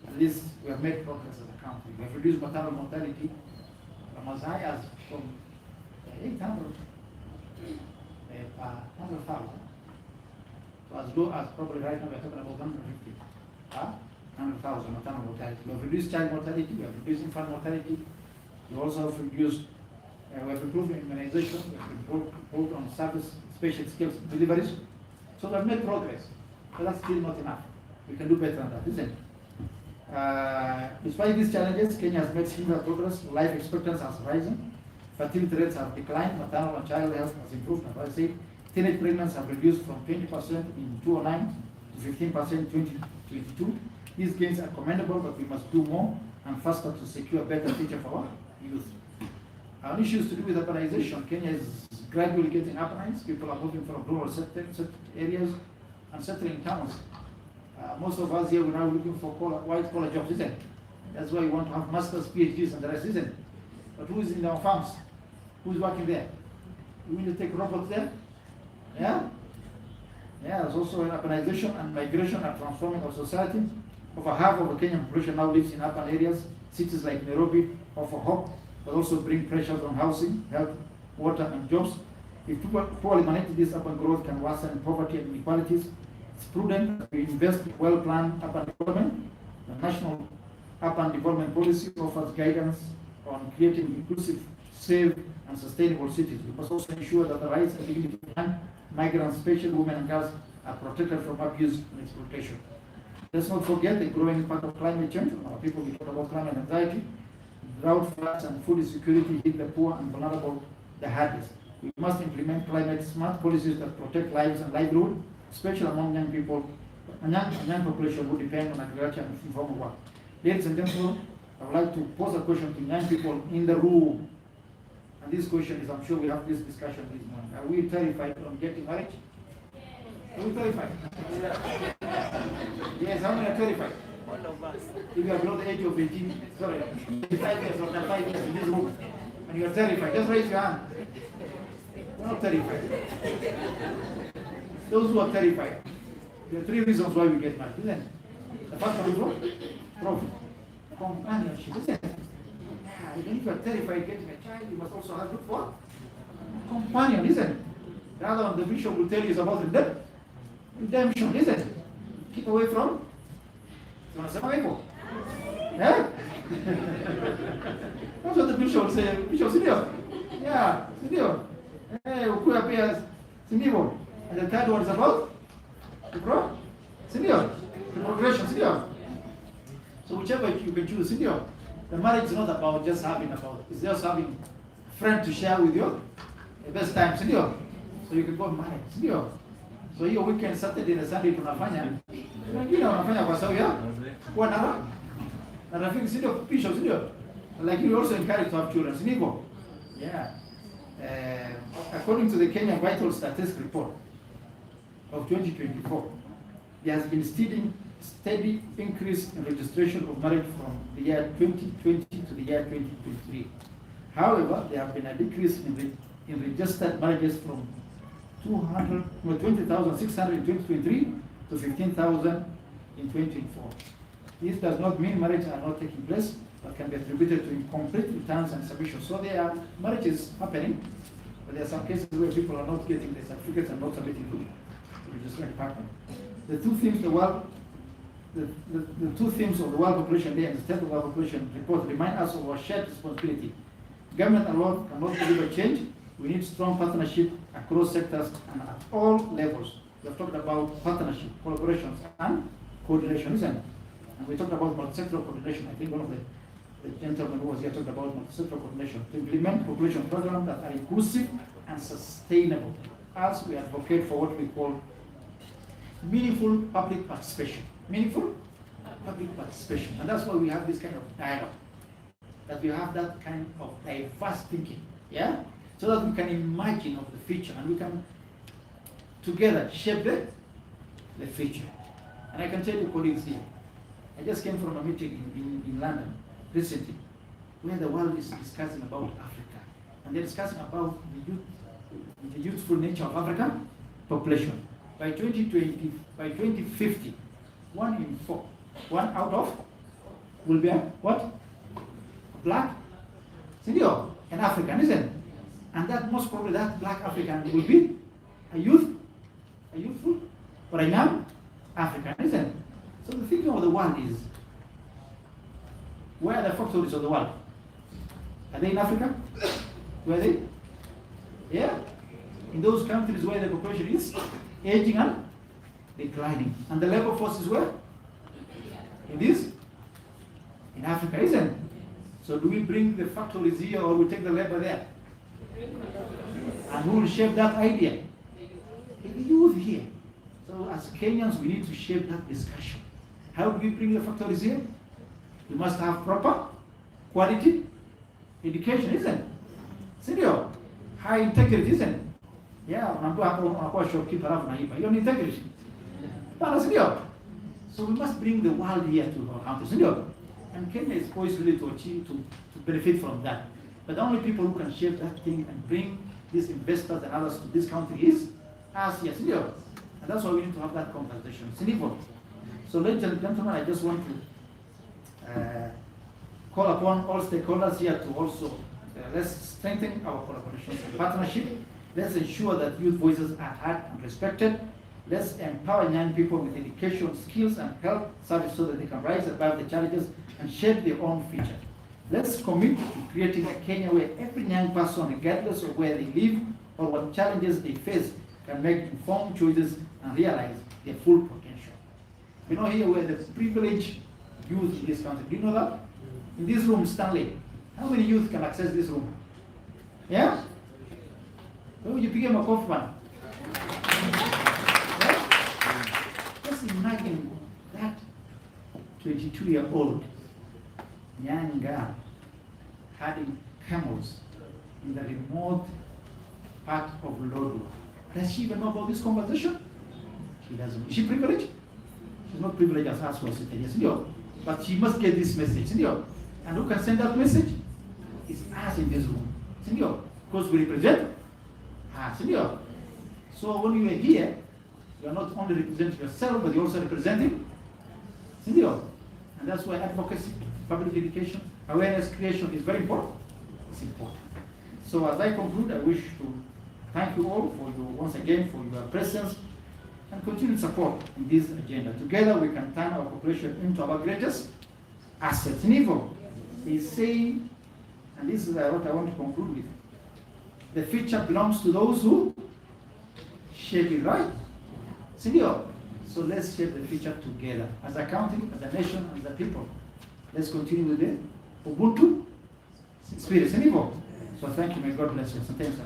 at least we have made progress as a country. We have reduced maternal mortality from as high as from 800,000 to as low as probably right now we're talking about 100,000 maternal mortality. We have reduced child mortality, we have reduced infant mortality, we also have reduced, we have improved immunization, we have improved on service, special skills deliveries. So we have made progress, but that's still not enough. We can do better than that, isn't it? Despite these challenges, Kenya has made significant progress. Life expectancy has risen, fertility rates have declined, maternal and child health has improved. As I said, teenage pregnancies have reduced from 20% in 2009 to 15% in 2022. These gains are commendable, but we must do more and faster to secure a better future for our youth. Our issues to do with urbanization. Kenya is gradually getting urbanized. People are moving from rural areas and settling in towns. Most of us here, we're now looking for white-collar jobs, isn't it? That's why we want to have masters, PhDs, and the rest, isn't it? But who is in our farms? Who's working there? We need to take robots there? Yeah? Yeah, there's also urbanization and migration are transforming our society. Over half of the Kenyan population now lives in urban areas. Cities like Nairobi offer hope, but also bring pressures on housing, health, water, and jobs. If poorly managed, this urban growth can worsen poverty and inequalities. It's prudent that we invest in well-planned urban development. The National Urban Development Policy offers guidance on creating inclusive, safe, and sustainable cities. We must also ensure that the rights and dignity of young migrants, especially women and girls, are protected from abuse and exploitation. Let's not forget the growing impact of climate change on our people. We talk about climate anxiety. Drought, floods, and food insecurity hit the poor and vulnerable the hardest. We must implement climate-smart policies that protect lives and livelihood, especially among young people, and young population who depend on agriculture and informal work. Ladies and gentlemen, I would like to pose a question to young people in the room. And this question is, I'm sure we have this discussion this morning. Are we terrified on getting married? Are we terrified? Yes, how many are terrified? All of us. If you are below the age of 18, sorry, 25 years or 35 years in this room, and you are terrified, just raise your hand. We're not terrified. Those who are terrified, there are 3 reasons why we get married, isn't it? The first one is what? Profit. Companionship, isn't it? And if you are terrified getting a child, you must also have good for companion, isn't it? The other one, the bishop will tell you is about redemption, isn't it? Keep away from. Yeah? That's what the bishop will say. Bishop, Sindio. Yeah, Sindio. Hey, Ukuya Pia, Sindio. And the third one is about the Sindio. The progression, Sindio. So whichever you can choose, Sindio. The marriage is not about just it's just having a friend to share with you. The best time, Sindio. So you can go married, Sindio. So hiyo weekend, Saturday na Sunday tunafanya. Wengine wanafanya kwa sababu ya kuwa na rafiki, sindio, bishop, sindio? Like you also encourage to have children, sindio? Yeah. According to the Kenya Vital Statistics Report of 2024, there has been steady increase in registration of marriage from the year 2020 to the year 2023. However, there have been a decrease in registered marriages from 20,600 in 2023 to 15,000 in 2024. This does not mean marriages are not taking place, but can be attributed to incomplete returns and submissions. So there are marriages happening, but there are some cases where people are not getting the certificates and not submitting to the registrar department. The two themes of the World Population Day and the State of World Population Report remind us of our shared responsibility. Government alone cannot deliver change. We need strong partnership across sectors and at all levels. We have talked about partnership, collaborations, and coordination, isn't it? And we talked about multi-sectoral coordination. I think one of the gentlemen who was here talked about multi-sectoral coordination to implement population programs that are inclusive and sustainable, as we advocate for what we call meaningful public participation. Meaningful public participation. And that's why we have this kind of dialogue, that we have that kind of diverse thinking, yeah? So that we can imagine of the future and we can together shape the future. And I can tell you, colleagues here, I just came from a meeting in London recently where the world is discussing about Africa. And they're discussing about the youthful nature of African population. By 2050, 1 in 4, 1 out of will be a what? Black, Sindio, an African, isn't it? And that most probably that black African will be a youthful, or a young African, isn't it? So the thinking of the world is, where are the factories of the world? Are they in Africa? Where are they? Yeah. In those countries where the population is aging and declining. And the labor force is where? It is in Africa, isn't it? So do we bring the factories here or we take the labor there? And who will shape that idea? The youth here. So as Kenyans, we need to shape that discussion. How do we bring the factories here? We must have proper quality education, isn't it? Sindio? High integrity, isn't it? Yeah, unakuwa shopkeeper alafu naiba. Hiyo ni integrity. Bana, sindio? So we must bring the world here to our country, sindio? And Kenya is poised really to achieve, to benefit from that. But the only people who can shape that thing and bring these investors and others to this country is us here, sindio? And that's why we need to have that conversation. Sindio? So ladies and gentlemen, I just want to call upon all stakeholders here to also let's strengthen our collaboration and partnership. Let's ensure that youth voices are heard and respected. Let's empower young people with education, skills, and health service so that they can rise above the challenges and shape their own future. Let's commit to creating a Kenya where every young person, regardless of where they live or what challenges they face, can make informed choices and realize their full potential. You know, here we're the privileged youth in this country. Do you know that? In this room, Stanley, how many youth can access this room? Yeah? Where would you pick him a coffee man? Just imagine that 22-year-old young girl herding camels in the remote part of Oduor. Does she even know about this conversation? She doesn't. Is she privileged? She's not privileged as us who are sitting here, but she must get this message. And who can send that message? It's us in this room. Because we represent us. So when you are here, you are not only representing yourself, but you're also representing. And that's why advocacy public education, awareness creation is very important. It's important. So as I conclude, I wish to thank you all for your, once again, for your presence and continued support in this agenda. Together we can turn our population into our greatest asset. Nivo is saying, and this is what I want to conclude with, the future belongs to those who shape it, right? Senior. So let's shape the future together as a country, as a nation, as a people. Let's continue with the Ubuntu spirit. Senior. So thank you, may God bless you. So thanks, sir.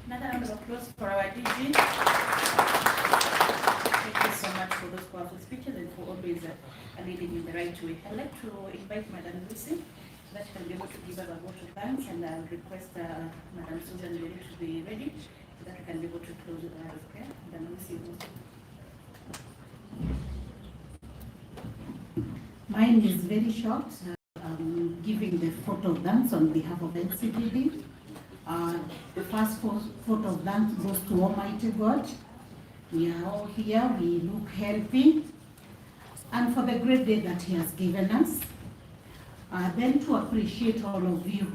Another round of applause for our DG. Thank you so much for those powerful speeches and for always leading in the right way. I'd like to invite Madam Lucy so that she can be able to give us a vote of thanks, and I'll request Madam Susan Lily to be ready so that we can be able to close with a word of prayer. Madam Lucy. Mine is very short. I'm giving the vote of thanks on behalf of NCDB. The first vote of thanks goes to Almighty God. We are all here, we look healthy, and for the great day that He has given us. Then to appreciate all of you.